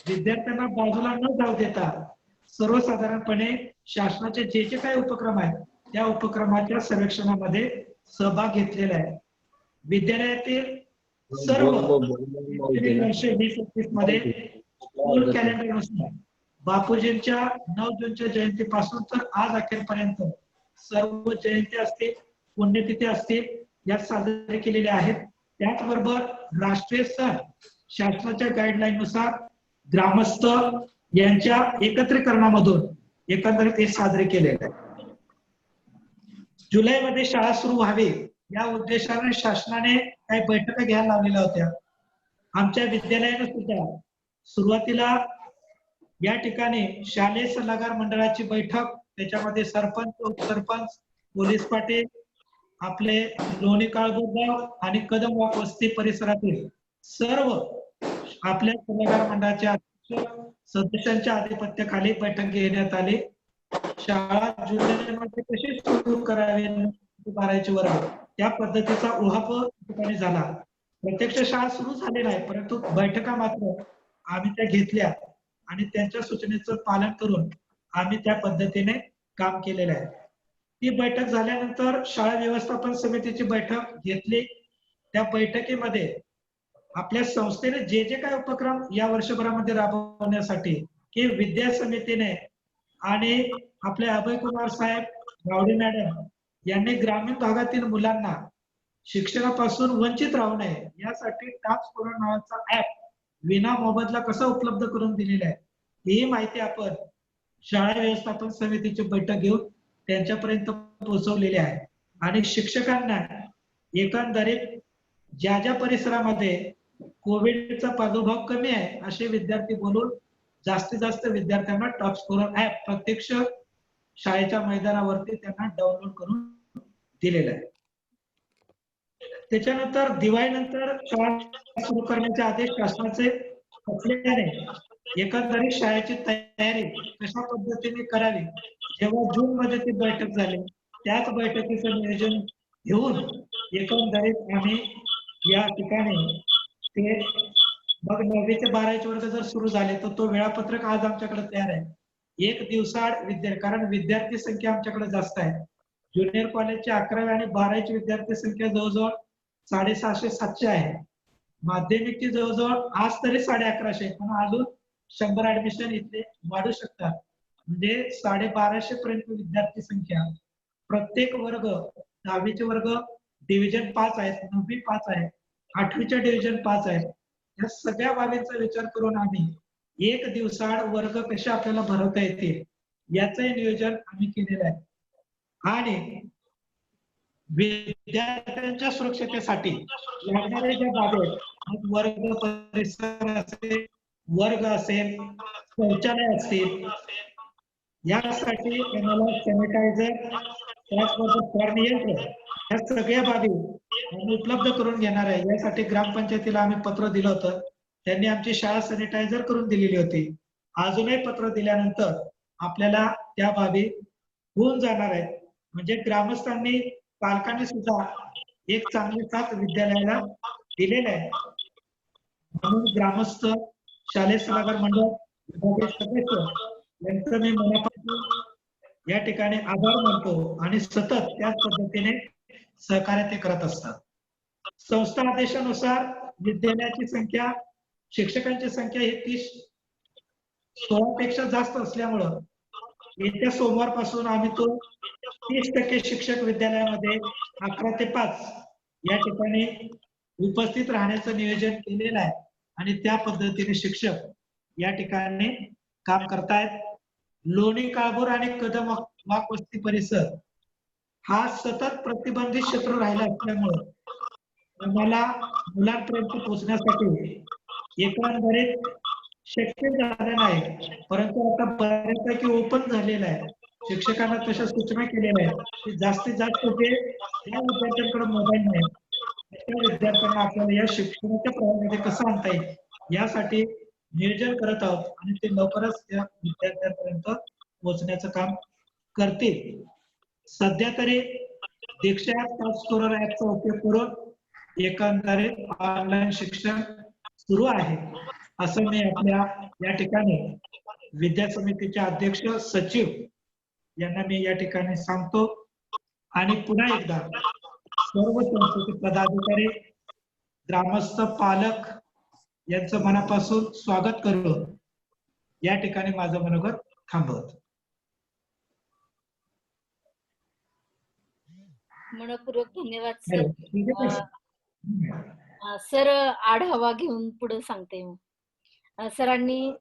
विद्यार्थ्यांना बाजूला न जाऊ देता सर्वसाधारणपणे शासनाचे जे जे काही उपक्रम आहेत त्या उपक्रमाच्या सर्वेक्षणामध्ये सहभाग घेतलेला आहे. विद्यालयातील सर्व वर्ष 2021 मध्ये स्कूल कॅलेंडरनुसार बापूजींच्या 9 जूनच्या जयंतीपासून तर आज अखेरपर्यंत सर्व जयंती असतील, पुण्यतिथी असतील या साजरे केलेल्या आहेत. त्याचबरोबर राष्ट्रीय सण शासनाच्या गाईडलाईन नुसार ग्रामस्थ यांच्या एकत्रीकरणामधून एकंदरीत हे साजरे केलेले आहे. जुलैमध्ये शाळा सुरू व्हावी या उद्देशाने शासनाने काही बैठका घ्यायला लावलेल्या होत्या. आमच्या विद्यालयाने सुद्धा सुरुवातीला या ठिकाणी शालेय सल्लागार मंडळाची बैठक, त्याच्यामध्ये सरपंच, उपसरपंच, पोलीस पाटील, आपले लोणी काळभोर गाव आणि कदम वाक वस्ती परिसरातील सर्व आपल्या सल्लागार मंडळाच्या सदस्यांच्या आधिपत्याखाली बैठक घेण्यात आली. शाळा जुलैमध्ये कशी सुरू करावी 12वीचे वर्ग त्या पद्धतीचा उहापोह ठिकाणी झाला. प्रत्यक्ष शाळा सुरू झाली नाही, परंतु बैठका मात्र आम्ही त्या घेतल्या आणि त्यांच्या सूचनेचं पालन करून आम्ही त्या पद्धतीने काम केलेलं आहे. ती बैठक झाल्यानंतर शाळा व्यवस्थापन समितीची बैठक घेतली. त्या बैठकीमध्ये आपल्या संस्थेने जे जे काही उपक्रम या वर्षभरामध्ये राबवण्यासाठी की विद्या समितीने आणि आपले अभय कुमार साहेब, गावडे मॅडम यांनी ग्रामीण भागातील मुलांना शिक्षणापासून वंचित राहू नये यासाठी टास्क फोर्स नावाचा ऍप विना मोबदला कसा उपलब्ध करून दिलेला आहे ही माहिती आपण शाळा व्यवस्थापन समितीची बैठक घेऊन त्यांच्यापर्यंत पोहोचवलेली आहे. आणि शिक्षकांना एकंदरीत ज्या ज्या परिसरामध्ये कोविडचा प्रादुर्भाव कमी आहे असे विद्यार्थी बोलून जास्तीत जास्त विद्यार्थ्यांना टास्क फोर्स ऍप प्रत्यक्ष शाळेच्या मैदानावरती त्यांना डाउनलोड करून दिलेलं आहे. त्याच्यानंतर दिवाळीनंतर शाळा सुरू करण्याचे आदेश शासनाचे असल्याने एकंदरीत शाळेची तयारी कशा पद्धतीने करावी जेव्हा जून मध्ये ती बैठक झाली त्याच बैठकीचं नियोजन घेऊन एकंदरीत आम्ही या ठिकाणी ते मग 9वी ते 12वीचे वर्ग जर सुरू झाले तर तो वेळापत्रक आज आमच्याकडे तयार आहे. एक दिवसाआड कारण विद्यार्थी संख्या आमच्याकडे जास्त आहे. ज्युनियर कॉलेजचे 11वी आणि 12वीची विद्यार्थी संख्या जवळजवळ 650-700 आहे. माध्यमिकची जवळजवळ आज तरी 1150 पण अजून 100 ऍडमिशन इथे वाढू शकतात. म्हणजे 1250 पर्यंत विद्यार्थी संख्या. प्रत्येक वर्ग 10वीचे वर्ग डिव्हिजन 5 आहेत, 9वी 5 आहे, 8वीच्या डिव्हिजन 5 आहेत. या सगळ्या बाबींचा विचार करून आम्ही एक दिवसाआड वर्ग कसे आपल्याला भरवता येतील याचंही नियोजन आम्ही केलेलं आहे. आणि विद्यार्थ्यांच्या सुरक्षतेसाठी लागणारे ज्या बाबी आहेत वर्ग परिसर असेल, वर्ग असेल, शौचालय असतील यासाठी आम्हाला सॅनिटायझर त्याचबरोबर यंत्र या सगळ्या बाबी आम्ही उपलब्ध करून घेणार आहे. यासाठी ग्रामपंचायतीला आम्ही पत्र दिलं होतं, त्यांनी आमची शाळा सॅनिटायझर करून दिलेली होती. अजूनही पत्र दिल्यानंतर आपल्याला त्या बाबी होऊन जाणार आहेत. म्हणजे ग्रामस्थांनी पालकांनी सुद्धा एक चांगली साथ विद्यालयाला दिलेलं आहे. म्हणून ग्रामस्थ, शालेय सल्लागार मंडळ, विभागीय सदस्य यांचं मी मनापासून या ठिकाणी आभार मानतो आणि सतत त्याच पद्धतीने सहकार्य ते करत असतात. संस्था आदेशानुसार विद्यालयाची संख्या, शिक्षकांची संख्या ही 16 पेक्षा जास्त असल्यामुळं येत्या सोमवारपासून आम्ही तो 30% शिक्षक विद्यालयामध्ये 11 ते 5 या ठिकाणी उपस्थित राहण्याचं नियोजन केलेलं आहे आणि त्या पद्धतीने शिक्षक या ठिकाणी काम करतायत. लोणी काळभोर आणि कदम वाक वस्ती परिसर हा सतत प्रतिबंधित क्षेत्र राहिला असल्यामुळं आम्हाला मुलांपर्यंत पोहोचण्यासाठी एकंदरीत शक्य झालं नाही, परंतु आता बऱ्यापैकी ओपन झालेलं आहे. शिक्षकांना तशा सूचना केलेल्या आहेत की जास्तीत जास्त जे त्या विद्यार्थ्यांकडे मोबाईल नाही त्या विद्यार्थ्यांना आपल्याला या शिक्षणाच्या प्रवाहामध्ये कसं आणता येईल यासाठी नियोजन करत आहोत आणि ते लवकरच या विद्यार्थ्यांपर्यंत पोहोचण्याचं काम करतील. सध्या तरी दीक्षा टॉपस्कोरर ऍपचा उपयोग करून एकंदरीत ऑनलाईन शिक्षण सुरू आहे असं मी आपल्या या ठिकाणी विद्या समितीचे अध्यक्ष सचिव यांना मी या ठिकाणी सांगतो. आणि पुन्हा एकदा सर्व संस्थेचे पदाधिकारी, ग्रामस्थ, पालक यांचं मनापासून स्वागत करून या ठिकाणी माझं मनोगत थांबवतो. मनपूर्वक धन्यवाद सर. सर आढावा घेऊन पुढे सांगते मग. सरांनी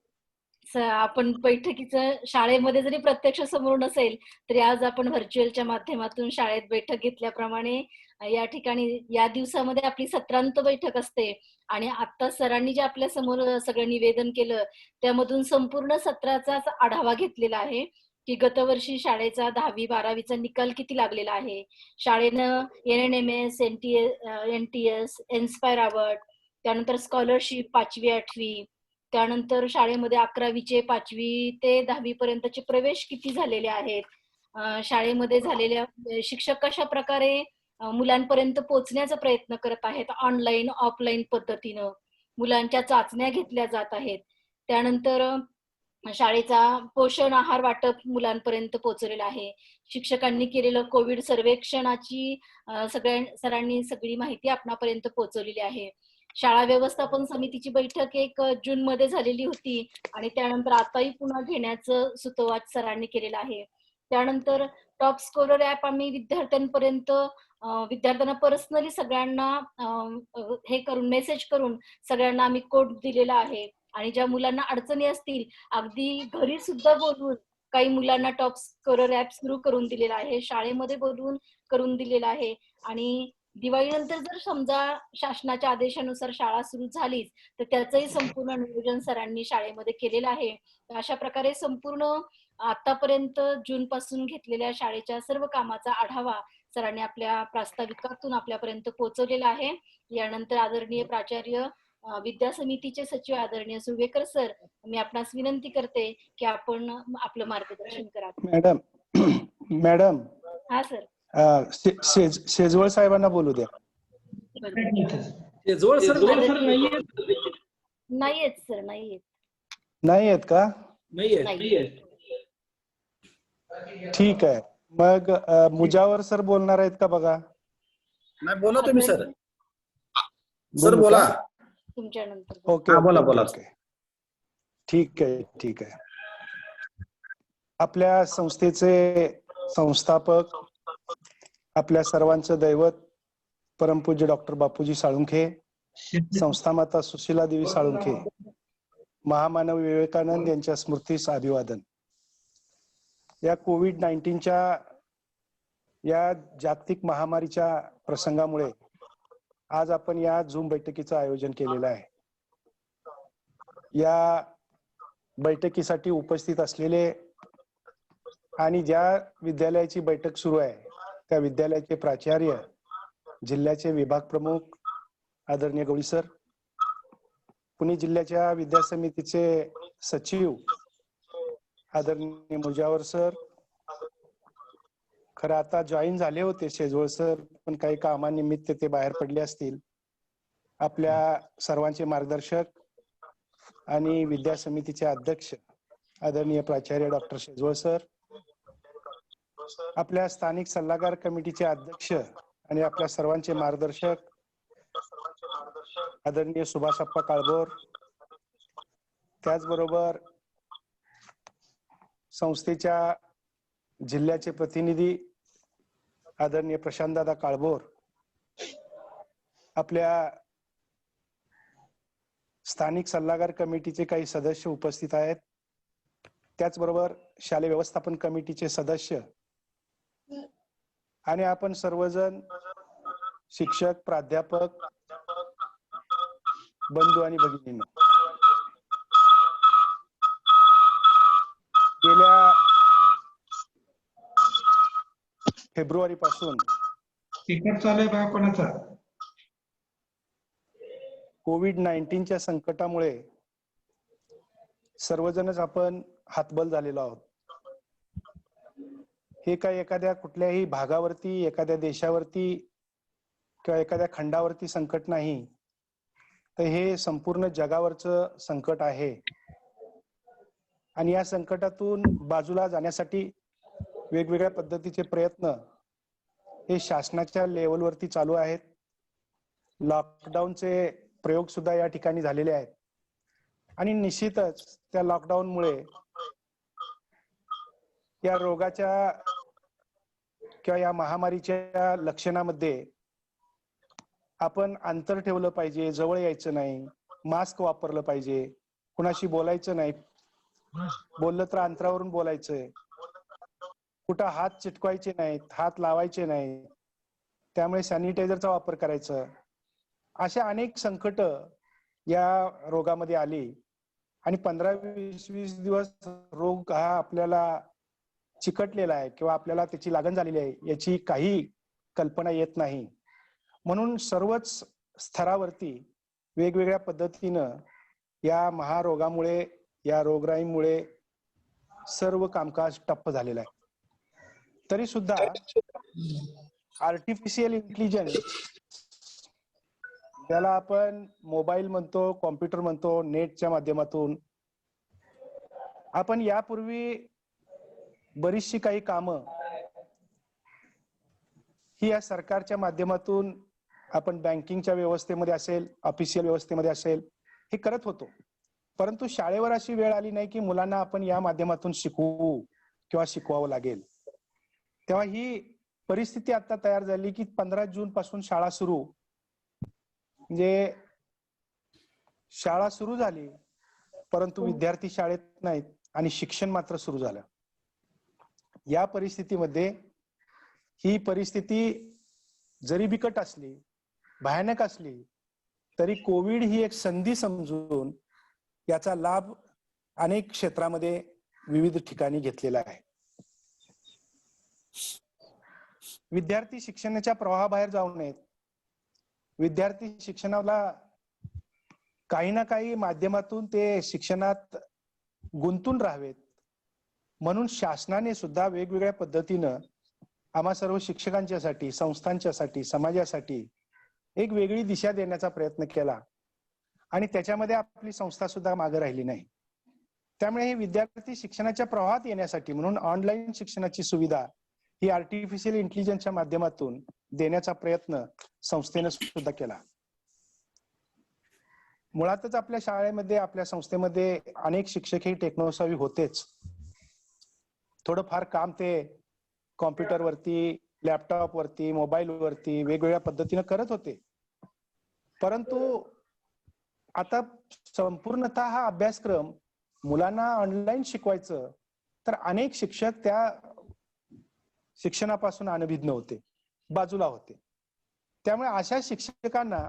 आपण बैठकीचं शाळेमध्ये जरी प्रत्यक्ष समोर नसेल तरी आज आपण व्हर्च्युअलच्या माध्यमातून शाळेत बैठक घेतल्याप्रमाणे या ठिकाणी या दिवसामध्ये आपली सत्रांत बैठक असते आणि आता सरांनी जे आपल्या समोर सगळं निवेदन केलं त्यामधून संपूर्ण सत्राचा आढावा घेतलेला आहे की गतवर्षी शाळेचा 10वी 12वीचा निकाल किती लागलेला आहे. शाळेनं NNMS, NTS, इन्स्पायर अवॉर्ड, त्यानंतर स्कॉलरशिप 5वी 8वी, त्यानंतर शाळेमध्ये 11वीचे 5वी ते 10वी पर्यंतचे प्रवेश किती झालेले आहेत, शाळेमध्ये झालेल्या शिक्षक कशा प्रकारे मुलांपर्यंत पोहोचण्याचा प्रयत्न करत आहेत, ऑनलाईन ऑफलाईन पद्धतीनं मुलांच्या चाचण्या घेतल्या जात आहेत. त्यानंतर शाळेचा पोषण आहार वाटप मुलांपर्यंत पोहोचलेला आहे. शिक्षकांनी केलेलं कोविड सर्वेक्षणाची सरांनी सगळी माहिती आपणापर्यंत पोहोचवलेली आहे. शाळा व्यवस्थापन समितीची बैठक 1 जून मध्ये झालेली होती आणि त्यानंतर आताही पुन्हा घेण्याचं सुतोवाच सरांनी केलेलं आहे. त्यानंतर टॉप स्कोरर ऍप आम्ही विद्यार्थ्यांना पर्सनली सगळ्यांना हे करून मेसेज करून सगळ्यांना आम्ही कोड दिलेला आहे आणि ज्या मुलांना अडचणी असतील अगदी घरी सुद्धा बोलवून काही मुलांना टॉप स्कोरर ऍप सुरू करून दिलेला आहे, शाळेमध्ये बोलवून करून दिलेला आहे. आणि दिवाळीनंतर जर समजा शासनाच्या आदेशानुसार शाळा सुरू झालीच तर त्याचंही संपूर्ण नियोजन सरांनी शाळेमध्ये केलेलं आहे. अशा प्रकारे संपूर्ण आतापर्यंत जून पासून घेतलेल्या शाळेच्या सर्व कामाचा आढावा सरांनी आपल्या प्रास्ताविकातून आपल्यापर्यंत पोहोचवलेला आहे. यानंतर आदरणीय प्राचार्य विद्या समितीचे सचिव आदरणीय सुर्वेकर सर, मी आपणास विनंती करते की आपण आपलं मार्गदर्शन करा. मॅडम हा सर. शेजवळ साहेबांना बोलू द्या. शेजवळ सर नाहीयेत सर, नाहीयेत. नाही आहेत का? नाहीये. ठीक आहे, मग मुजावर सर बोलणार आहेत का बघा? नाही बोला तुम्ही सर. बोलू बोला. का? तुमच्या नंतर. ओके बोला बोला. ठीक आहे ठीक आहे. आपल्या संस्थेचे संस्थापक, आपल्या सर्वांचं दैवत परमपूज्य डॉक्टर बापूजी साळुंखे, संस्थामाता सुशीला देवी साळुंखे, महामानव विवेकानंद यांच्या स्मृतीस अभिवादन. या कोविड-19च्या या जागतिक महामारीच्या प्रसंगामुळे आज आपण या झूम बैठकीचं आयोजन केलेलं आहे. या बैठकीसाठी उपस्थित असलेले आणि ज्या विद्यालयाची बैठक सुरू आहे त्या विद्यालयाचे प्राचार्य, जिल्ह्याचे विभाग प्रमुख आदरणीय गवळी सर, पुणे जिल्ह्याच्या विद्या समितीचे सचिव आदरणीय मुजावर सर, खरं आता जॉईन झाले होते शेजवळ सर पण काही कामानिमित्त ते बाहेर पडले असतील. आपल्या सर्वांचे मार्गदर्शक आणि विद्या समितीचे अध्यक्ष आदरणीय प्राचार्य डॉक्टर शेजवळ सर, आपल्या स्थानिक सल्लागार कमिटीचे अध्यक्ष आणि आपल्या सर्वांचे मार्गदर्शक आदरणीय सुभाषप्पा काळभोर, त्याचबरोबर संस्थेच्या जिल्ह्याचे प्रतिनिधी आदरणीय प्रशांतदादा काळभोर, आपल्या स्थानिक सल्लागार कमिटीचे काही सदस्य उपस्थित आहेत, त्याचबरोबर शालेय व्यवस्थापन कमिटीचे सदस्य आणि आपण सर्वजण शिक्षक, प्राध्यापक, बंधू आणि भगिनींनो, गेल्या फेब्रुवारी पासून स्पीकर चालू आहे बघा कोणाचा? कोविड-19च्या संकटामुळे सर्वजणच आपण हातबल झालेलो आहोत. हे काय एखाद्या कुठल्याही भागावरती, एखाद्या देशावरती किंवा एखाद्या खंडावरती संकट नाही, तर हे संपूर्ण जगावरचं संकट आहे. आणि या संकटातून बाजूला जाण्यासाठी वेगवेगळ्या पद्धतीचे प्रयत्न हे शासनाच्या लेवलवरती चालू आहेत. लॉकडाऊनचे प्रयोग सुद्धा या ठिकाणी झालेले आहेत. आणि निश्चितच त्या लॉकडाऊनमुळे या रोगाच्या किंवा या महामारीच्या लक्षणामध्ये आपण अंतर ठेवलं पाहिजे, जवळ यायचं नाही, मास्क वापरलं पाहिजे, कुणाशी बोलायचं नाही, बोललं तर अंतरावरून बोलायचंय, कुठं हात चिटकवायचे नाहीत, हात लावायचे नाहीत, त्यामुळे सॅनिटायझरचा वापर करायचा. अशा अनेक संकट या रोगामध्ये आली आणि 15-20 दिवस रोग हा आपल्याला चिकटलेला आहे किंवा आपल्याला त्याची लागण झालेली आहे याची काही कल्पना येत नाही. म्हणून सर्वच स्तरावरती वेगवेगळ्या पद्धतीनं या महारोगामुळे, या रोगराईमुळे सर्व कामकाज ठप्प झालेलं आहे. तरी सुद्धा आर्टिफिशियल इंटेलिजन्स, ज्याला आपण मोबाईल म्हणतो, कॉम्प्युटर म्हणतो, नेटच्या माध्यमातून आपण यापूर्वी बरीचशी काही कामं ही या सरकारच्या माध्यमातून आपण बँकिंगच्या व्यवस्थेमध्ये असेल, ऑफिशियल व्यवस्थेमध्ये असेल, हे करत होतो. परंतु शाळेवर अशी वेळ आली नाही की मुलांना आपण या माध्यमातून शिकवू किंवा शिकवावं लागेल. तेव्हा ही परिस्थिती आता तयार झाली की 15 जून पासून शाळा सुरू, म्हणजे शाळा सुरू झाली परंतु विद्यार्थी शाळेत नाहीत आणि शिक्षण मात्र सुरू झालं. या परिस्थितीमध्ये ही परिस्थिती जरी बिकट असली, भयानक असली, तरी कोविड ही एक संधी समजून याचा लाभ अनेक क्षेत्रामध्ये विविध ठिकाणी घेतलेला आहे. विद्यार्थी शिक्षणाच्या प्रवाहाबाहेर जाऊ नयेत. विद्यार्थी शिक्षणाला काही ना काही माध्यमातून ते शिक्षणात गुंतून राहावेत म्हणून शासनाने सुद्धा वेगवेगळ्या पद्धतीनं आम्हा सर्व शिक्षकांच्यासाठी, संस्थांच्यासाठी, समाजासाठी एक वेगळी दिशा देण्याचा प्रयत्न केला आणि त्याच्यामध्ये आपली संस्था सुद्धा मागे राहिली नाही. त्यामुळे हे विद्यार्थी शिक्षणाच्या प्रवाहात येण्यासाठी म्हणून ऑनलाईन शिक्षणाची सुविधा ही आर्टिफिशियल इंटेलिजन्सच्या माध्यमातून देण्याचा प्रयत्न संस्थेने सुद्धा केला. मुळातच आपल्या शाळेमध्ये, आपल्या संस्थेमध्ये अनेक शिक्षक हे टेक्नॉसॉवी होतेच. थोडंफार काम ते कॉम्प्युटरवरती, लॅपटॉपवरती, मोबाईलवरती वेगवेगळ्या पद्धतीने करत होते. परंतु आता संपूर्णतः हा अभ्यासक्रम मुलांना ऑनलाईन शिकवायचं, तर अनेक शिक्षक त्या शिक्षणापासून अनभिज्ञ होते, बाजूला होते. त्यामुळे अशा शिक्षकांना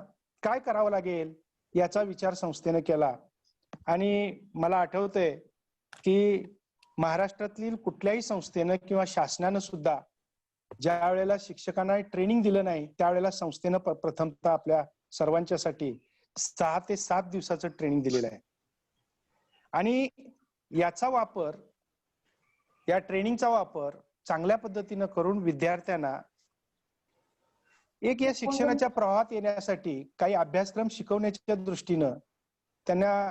काय करावं लागेल याचा विचार संस्थेने केला. आणि मला आठवतंय की महाराष्ट्रातील कुठल्याही संस्थेनं किंवा शासनानं सुद्धा ज्या वेळेला शिक्षकांना ट्रेनिंग दिलं नाही, त्यावेळेला संस्थेनं प्रथमतः आपल्या सर्वांच्यासाठी 6 ते 7 दिवसाचं ट्रेनिंग दिलेलं आहे. आणि याचा वापर, या ट्रेनिंगचा वापर चांगल्या पद्धतीनं करून विद्यार्थ्यांना एक या शिक्षणाच्या प्रवाहात येण्यासाठी काही अभ्यासक्रम शिकवण्याच्या दृष्टीनं त्यांना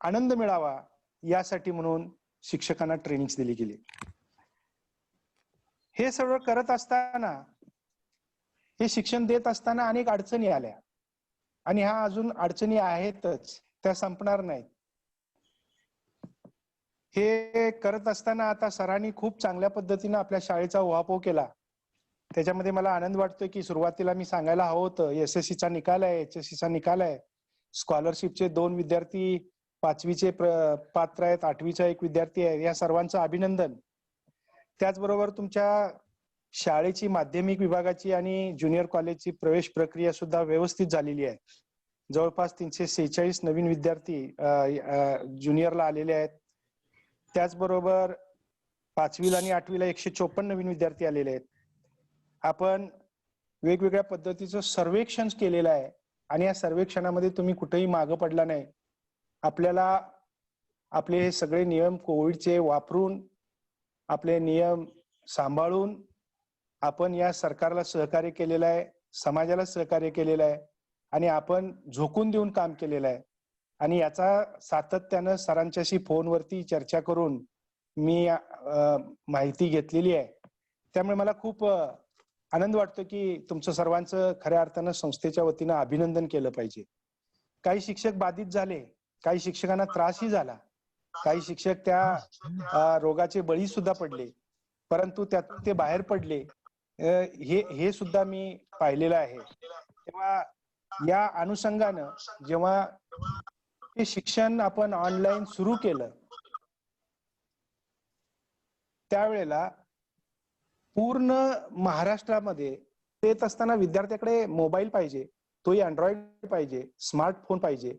आनंद मिळावा यासाठी म्हणून शिक्षकांना ट्रेनिंग दिली गेली. हे सगळं करत असताना, हे शिक्षण देत असताना अनेक अडचणी आल्या आणि ह्या अजून अडचणी आहेतच, त्या संपणार नाहीत. हे करत असताना आता सरांनी खूप चांगल्या पद्धतीनं आपल्या शाळेचा उहापोह केला. त्याच्यामध्ये मला आनंद वाटतोय की सुरुवातीला मी सांगायला हवं होतं, SSCचा निकाल आहे, HSCचा निकाल आहे, स्कॉलरशिपचे 2 विद्यार्थी 5वीचे पात्र आहेत, 8वीचा 1 विद्यार्थी आहे, या सर्वांचं अभिनंदन. त्याचबरोबर तुमच्या शाळेची माध्यमिक विभागाची आणि ज्युनियर कॉलेजची प्रवेश प्रक्रिया सुद्धा व्यवस्थित झालेली आहे. जवळपास 346 नवीन विद्यार्थी ज्युनियरला आलेले आहेत. त्याचबरोबर 5वीला आणि 8वीला 154 नवीन विद्यार्थी आलेले आहेत. आपण वेगवेगळ्या पद्धतीचं सर्वेक्षण केलेलं आहे आणि या सर्वेक्षणामध्ये तुम्ही कुठेही मागं पडला नाही. आपल्याला आपले हे सगळे नियम कोविडचे वापरून, आपले नियम सांभाळून आपण या सरकारला सहकार्य केलेलं आहे, समाजाला सहकार्य केलेलं आहे आणि आपण झोकून देऊन काम केलेलं आहे. आणि याचा सातत्यानं सरांच्याशी फोनवरती चर्चा करून मी माहिती घेतलेली आहे. त्यामुळे मला खूप आनंद वाटतो की तुमचं सर्वांचं खऱ्या अर्थानं संस्थेच्या वतीनं अभिनंदन केलं पाहिजे. काही शिक्षक बाधित झाले, काही शिक्षकांना त्रासही झाला, काही शिक्षक त्या रोगाचे बळी सुद्धा पडले, परंतु त्यातून ते बाहेर पडले, हे सुद्धा मी पाहिलेलं आहे. तेव्हा या अनुषंगानं जेव्हा हे शिक्षण आपण ऑनलाईन सुरू केलं त्यावेळेला पूर्ण महाराष्ट्रामध्ये येत असताना विद्यार्थ्याकडे मोबाईल पाहिजे, तोही अँड्रॉइड पाहिजे, स्मार्टफोन पाहिजे.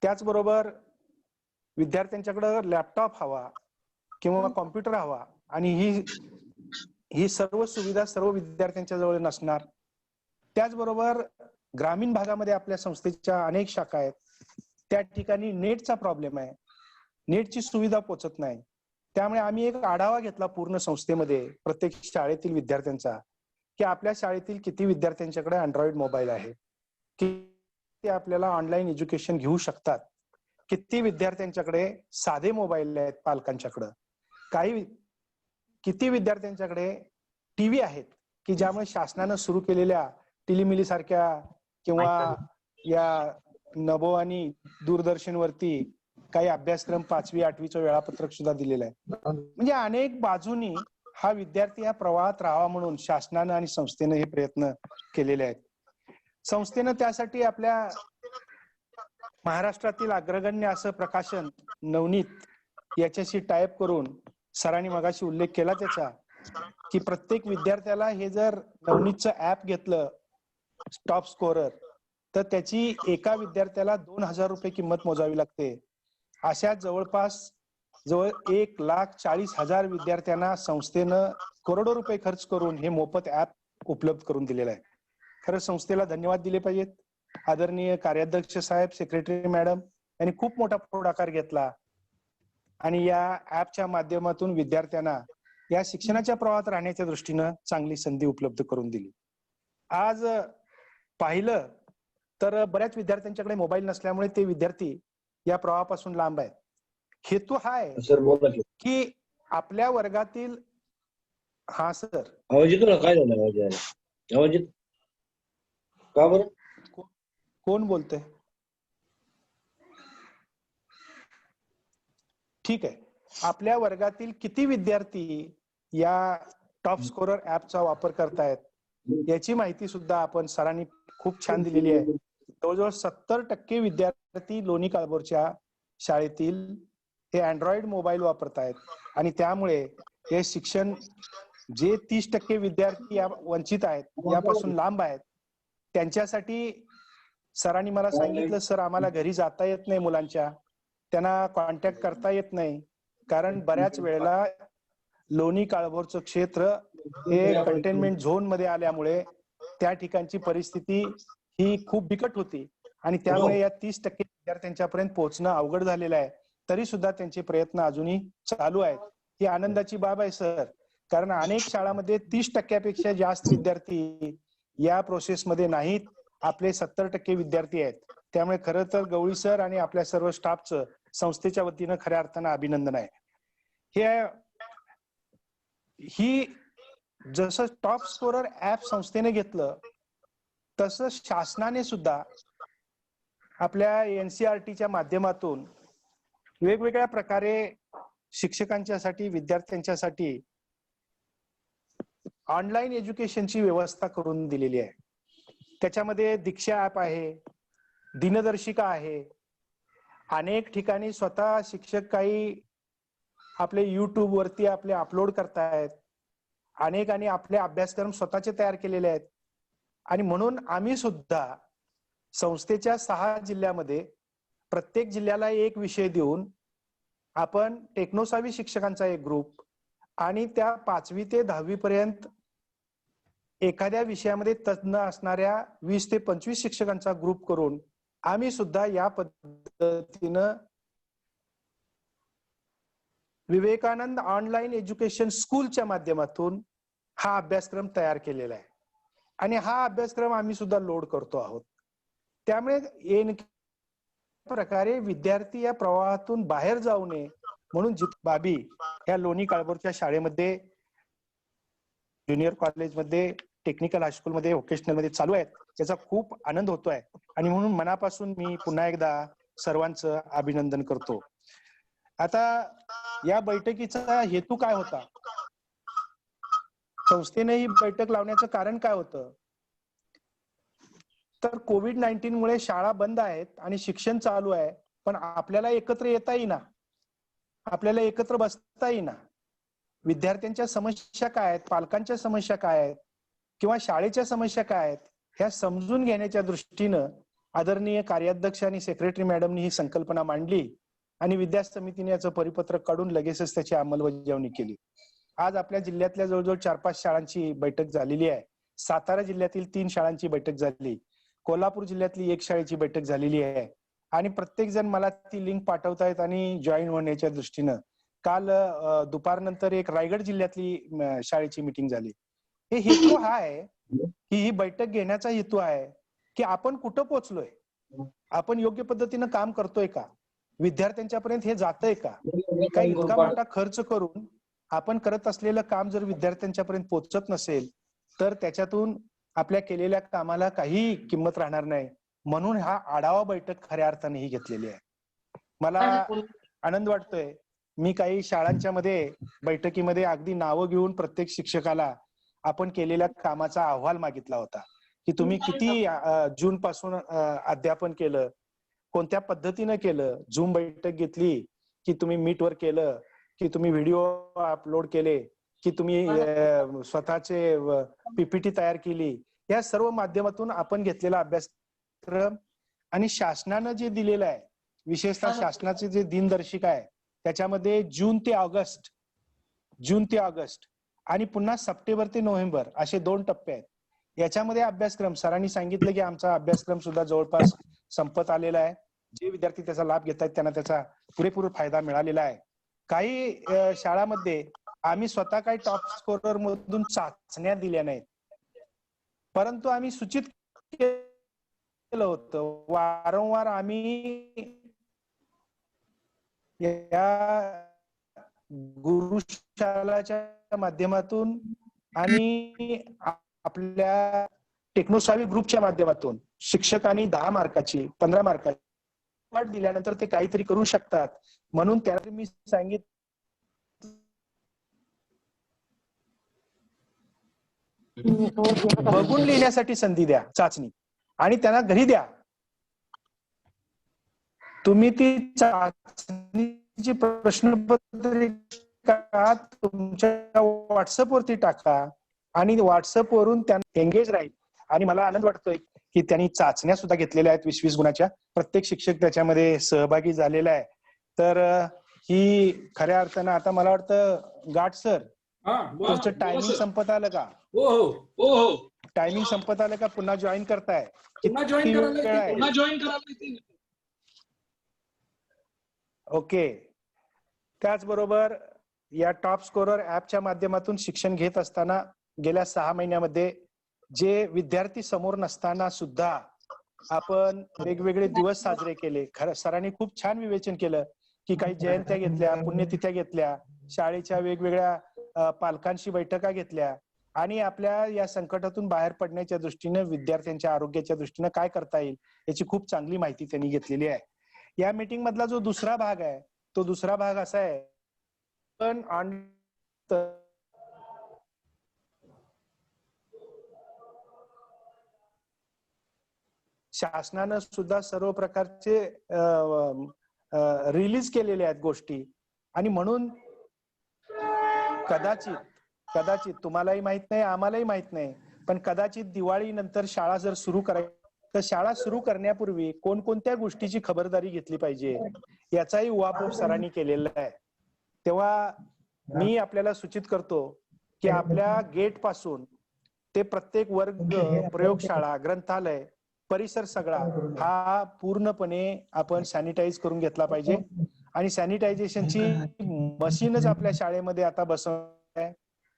त्याचबरोबर विद्यार्थ्यांच्याकडे लॅपटॉप हवा किंवा कॉम्प्युटर हवा आणि ही सर्व सुविधा सर्व विद्यार्थ्यांच्या जवळ नसणार. त्याचबरोबर ग्रामीण भागामध्ये आपल्या संस्थेच्या अनेक शाखा आहेत, त्या ठिकाणी नेटचा प्रॉब्लेम आहे, नेटची सुविधा पोहोचत नाही. त्यामुळे आम्ही एक आढावा घेतला पूर्ण संस्थेमध्ये प्रत्येक शाळेतील विद्यार्थ्यांचा की आपल्या शाळेतील किती विद्यार्थ्यांच्याकडे अँड्रॉइड मोबाईल आहे, किती आपल्याला ऑनलाईन एज्युकेशन घेऊ शकतात, किती विद्यार्थ्यांच्याकडे साधे मोबाईल आहेत पालकांच्याकडे, किती विद्यार्थ्यांच्याकडे टीव्ही आहेत की ज्यामुळे शासनानं सुरू केलेल्या टिलीमिली सारख्या किंवा या नभो आणि दूरदर्शनवरती काही अभ्यासक्रम 5वी 8वीचं वेळापत्रक सुद्धा दिलेलं आहे. म्हणजे अनेक बाजूनी हा विद्यार्थी या प्रवाहात राहावा म्हणून शासनानं आणि संस्थेनं हे प्रयत्न केलेले आहेत. संस्थेनं त्यासाठी आपल्या महाराष्ट्रातील अग्रगण्य असं प्रकाशन नवनीत याच्याशी टायअप करून, सरांनी मगाशी उल्लेख केला त्याचा, की प्रत्येक विद्यार्थ्याला हे जर नवनीतचं ऍप घेतलं टॉप स्कोरर तर त्याची एका विद्यार्थ्याला 2000 रुपये किंमत मोजावी लागते. अशा जवळपास 1,40,000 विद्यार्थ्यांना संस्थेनं करोडो रुपये खर्च करून हे मोफत ऍप उपलब्ध करून दिलेलं आहे. खरं संस्थेला धन्यवाद दिले पाहिजेत. आदरणीय कार्याध्यक्ष साहेब, सेक्रेटरी मॅडम यांनी खूप मोठा पुढाकार घेतला आणि या ऍपच्या माध्यमातून विद्यार्थ्यांना या शिक्षणाच्या प्रवाहात राहण्याच्या दृष्टीनं चांगली संधी उपलब्ध करून दिली. आज पाहिलं तर बऱ्याच विद्यार्थ्यांच्याकडे मोबाईल नसल्यामुळे ते विद्यार्थी या प्रवाहापासून लांब आहेत. हेतू हा आहे की आपल्या वर्गातील हा सर आवाज येतो ना? काय झालं आवाज येतो का बरं? कोण बोलतंय? ठीक आहे. आपल्या वर्गातील किती विद्यार्थी या टॉप स्कोरर ऍपचा वापर करतायत याची माहिती सुद्धा आपण सरांनी खूप छान दिलेली आहे. जवळजवळ 70% विद्यार्थी लोणी काळभोरच्या शाळेतील हे अँड्रॉइड मोबाईल वापरतायत आणि त्यामुळे हे शिक्षण जे 30% विद्यार्थी या वंचित आहेत, यापासून लांब आहेत, त्यांच्यासाठी सरांनी मला सांगितलं, सर आम्हाला घरी जाता येत नाही मुलांच्या, त्यांना कॉन्टॅक्ट करता येत नाही, कारण बऱ्याच वेळेला लोणी काळभोरचं क्षेत्र हे कंटेनमेंट झोन मध्ये आल्यामुळे त्या ठिकाणची परिस्थिती ही खूप बिकट होती आणि त्यामुळे या 30% विद्यार्थ्यांच्या पर्यंत पोहोचणं अवघड झालेलं आहे. तरी सुद्धा त्यांचे प्रयत्न अजूनही चालू आहेत. ही आनंदाची बाब आहे सर, कारण अनेक शाळांमध्ये 30%पेक्षा जास्त विद्यार्थी या प्रोसेसमध्ये नाहीत, आपले 70% विद्यार्थी आहेत. त्यामुळे खरं तर गवळी सर आणि आपल्या सर्व स्टाफचं संस्थेच्या वतीनं खऱ्या अर्थानं अभिनंदन आहे. ही जसं टॉप स्कोरर ऍप संस्थेने घेतलं तसं शासनाने सुद्धा आपल्या NCERTच्या माध्यमातून वेगवेगळ्या प्रकारे शिक्षकांच्यासाठी, विद्यार्थ्यांच्यासाठी ऑनलाईन एज्युकेशनची व्यवस्था करून दिलेली आहे. त्याच्यामध्ये दीक्षा ऍप आहे, दिनदर्शिका आहे. अनेक ठिकाणी स्वतः शिक्षक काही आपले YouTube वरती आपले अपलोड करतायत. अनेकांनी आपले अभ्यासक्रम स्वतःचे तयार केलेले आहेत आणि म्हणून आम्ही सुद्धा संस्थेच्या 6 जिल्ह्यामध्ये प्रत्येक जिल्ह्याला एक विषय देऊन आपण टेक्नोसावी शिक्षकांचा एक ग्रुप आणि त्या 5वी ते 10वी पर्यंत एखाद्या विषयामध्ये तज्ञ असणाऱ्या 20 ते 25 शिक्षकांचा ग्रुप करून आम्ही सुद्धा या पद्धतीनं विवेकानंद ऑनलाईन एज्युकेशन स्कूलच्या माध्यमातून हा अभ्यासक्रम तयार केलेला आहे आणि हा अभ्यासक्रम आम्ही सुद्धा लोड करतो आहोत. त्यामुळे प्रकारे विद्यार्थी या प्रवाहातून बाहेर जाऊ नये म्हणून बाबी या लोणी काळभोरच्या शाळेमध्ये, ज्युनियर कॉलेजमध्ये, टेक्निकल हायस्कूलमध्ये, व्होकेशनल मध्ये चालू आहेत. त्याचा खूप आनंद होतोय आणि म्हणून मनापासून मी पुन्हा एकदा सर्वांचं अभिनंदन करतो. आता या बैठकीचा हेतू काय होता? संस्थेने ही बैठक लावण्याचं कारण काय होतं? तर कोविड-19 मुळे शाळा बंद आहेत आणि शिक्षण चालू आहे, पण आपल्याला एकत्र येता येईना, आपल्याला एकत्र बसता येईना. विद्यार्थ्यांच्या समस्या काय आहेत, पालकांच्या समस्या काय आहेत किंवा शाळेच्या समस्या काय आहेत ह्या समजून घेण्याच्या दृष्टीनं आदरणीय कार्याध्यक्ष आणि सेक्रेटरी मॅडमनी ही संकल्पना मांडली आणि विद्या समितीने याचं परिपत्रक काढून लगेचच त्याची अंमलबजावणी केली. आज आपल्या जिल्ह्यातल्या जवळजवळ 4-5 शाळांची बैठक झालेली आहे. सातारा जिल्ह्यातील 3 शाळांची बैठक झाली, कोल्हापूर जिल्ह्यातली 1 शाळेची बैठक झालेली आहे आणि प्रत्येक जण मला ती लिंक पाठवतायत आणि जॉईन होण्याच्या दृष्टीनं. काल दुपारनंतर एक रायगड जिल्ह्यातली शाळेची मीटिंग झाली. हे हेतू हा आहे की ही बैठक घेण्याचा हेतू आहे की आपण कुठं पोहोचलोय, आपण योग्य पद्धतीनं काम करतोय का, विद्यार्थ्यांच्या पर्यंत हे जातंय का. काही इतका मोठा खर्च करून आपण करत असलेलं काम जर विद्यार्थ्यांच्या पर्यंत पोहोचत नसेल तर त्याच्यातून आपल्या केलेल्या कामाला काही किंमत राहणार नाही. म्हणून हा आढावा बैठक खऱ्या अर्थाने ही घेतलेली आहे. मला आनंद वाटतोय, मी काही शाळांच्या मध्ये बैठकीमध्ये अगदी नावं घेऊन प्रत्येक शिक्षकाला आपण केलेल्या कामाचा अहवाल मागितला होता की तुम्ही किती जून पासून अध्यापन केलं, कोणत्या पद्धतीनं केलं, झूम बैठक घेतली की तुम्ही मीटवर केलं, की तुम्ही व्हिडिओ अपलोड केले, की तुम्ही स्वतःचे पीपीटी तयार केली. या सर्व माध्यमातून आपण घेतलेला अभ्यासक्रम आणि शासनानं जे दिलेलं आहे, विशेषतः शासनाचे जे दिनदर्शिका आहे त्याच्यामध्ये जून ते ऑगस्ट आणि पुन्हा सप्टेंबर ते नोव्हेंबर असे 2 टप्पे आहेत. याच्यामध्ये अभ्यासक्रम सरांनी सांगितलं की आमचा अभ्यासक्रम सुद्धा जवळपास संपत आलेला आहे. जे विद्यार्थी त्याचा लाभ घेत आहेत त्यांना त्याचा पुरेपूर फायदा मिळालेला आहे. काही शाळांमध्ये आम्ही स्वतः काही टॉप स्कोरर मधून चाचण्या दिल्या नाहीत, परंतु आम्ही सूचित केलं होतं वारंवार आम्ही या गुरुशालाच्या माध्यमातून आणि आपल्या टेक्नोसावी ग्रुपच्या माध्यमातून शिक्षकांनी 10 मार्काची 15 मार्काची वाट दिल्यानंतर ते काहीतरी करू शकतात म्हणून त्याला मी सांगितलं बघून लिहिण्यासाठी संधी द्या चाचणी आणि त्यांना घरी द्या. तुम्ही ती चाचणीची प्रश्नपत्रिका तुमच्या व्हॉट्सअप वरती टाका आणि व्हॉट्सअप वरून त्यांना एंगेज राहील. आणि मला आनंद वाटतोय की त्यांनी चाचण्या सुद्धा घेतलेल्या आहेत 20-20 गुणाच्या. प्रत्येक शिक्षक त्याच्यामध्ये सहभागी झालेला आहे. तर ही खऱ्या अर्थानं आता मला वाटतं गाठ सर तुमचं टायमिंग संपत आलं का? हो हो हो हो टायमिंग संपत आलं का? पुन्हा जॉईन करताय? पुन्हा जॉईन करायला. ओके. त्याचबरोबर या टॉप स्कोरर ऍपच्या माध्यमातून शिक्षण घेत असताना गेल्या 6 महिन्यामध्ये जे विद्यार्थी समोर नसताना सुद्धा आपण वेगवेगळे दिवस साजरे केले. खरं सरांनी खूप छान विवेचन केलं की काही जयंत्या घेतल्या, पुण्यतिथ्या घेतल्या, शाळेच्या वेगवेगळ्या पालकांशी बैठका घेतल्या आणि आपल्या या संकटातून बाहेर पडण्याच्या दृष्टीने विद्यार्थ्यांच्या आरोग्याच्या दृष्टीने काय करता येईल याची खूप चांगली माहिती त्यांनी घेतलेली आहे. या मीटिंग मधला जो दुसरा भाग आहे तो दुसरा भाग असा आहे पण शासनानं सुद्धा सर्व प्रकारचे रिलीज केलेले आहेत गोष्टी आणि म्हणून कदाचित तुम्हालाही माहित नाही आम्हालाही माहित नाही पण कदाचित दिवाळी नंतर शाळा जर सुरू करायची तर शाळा सुरू करण्यापूर्वी कोणकोणत्या गोष्टीची खबरदारी घेतली पाहिजे याचाही उहापोह सरांनी केलेला आहे. तेव्हा मी आपल्याला सूचित करतो की आपल्या गेट पासून ते प्रत्येक वर्ग, प्रयोगशाळा, ग्रंथालय, परिसर सगळा हा पूर्णपणे आपण सॅनिटाईज करून घेतला पाहिजे. आणि सॅनिटायझेशनची मशीनच आपल्या शाळेमध्ये आता बसवण्यात आहे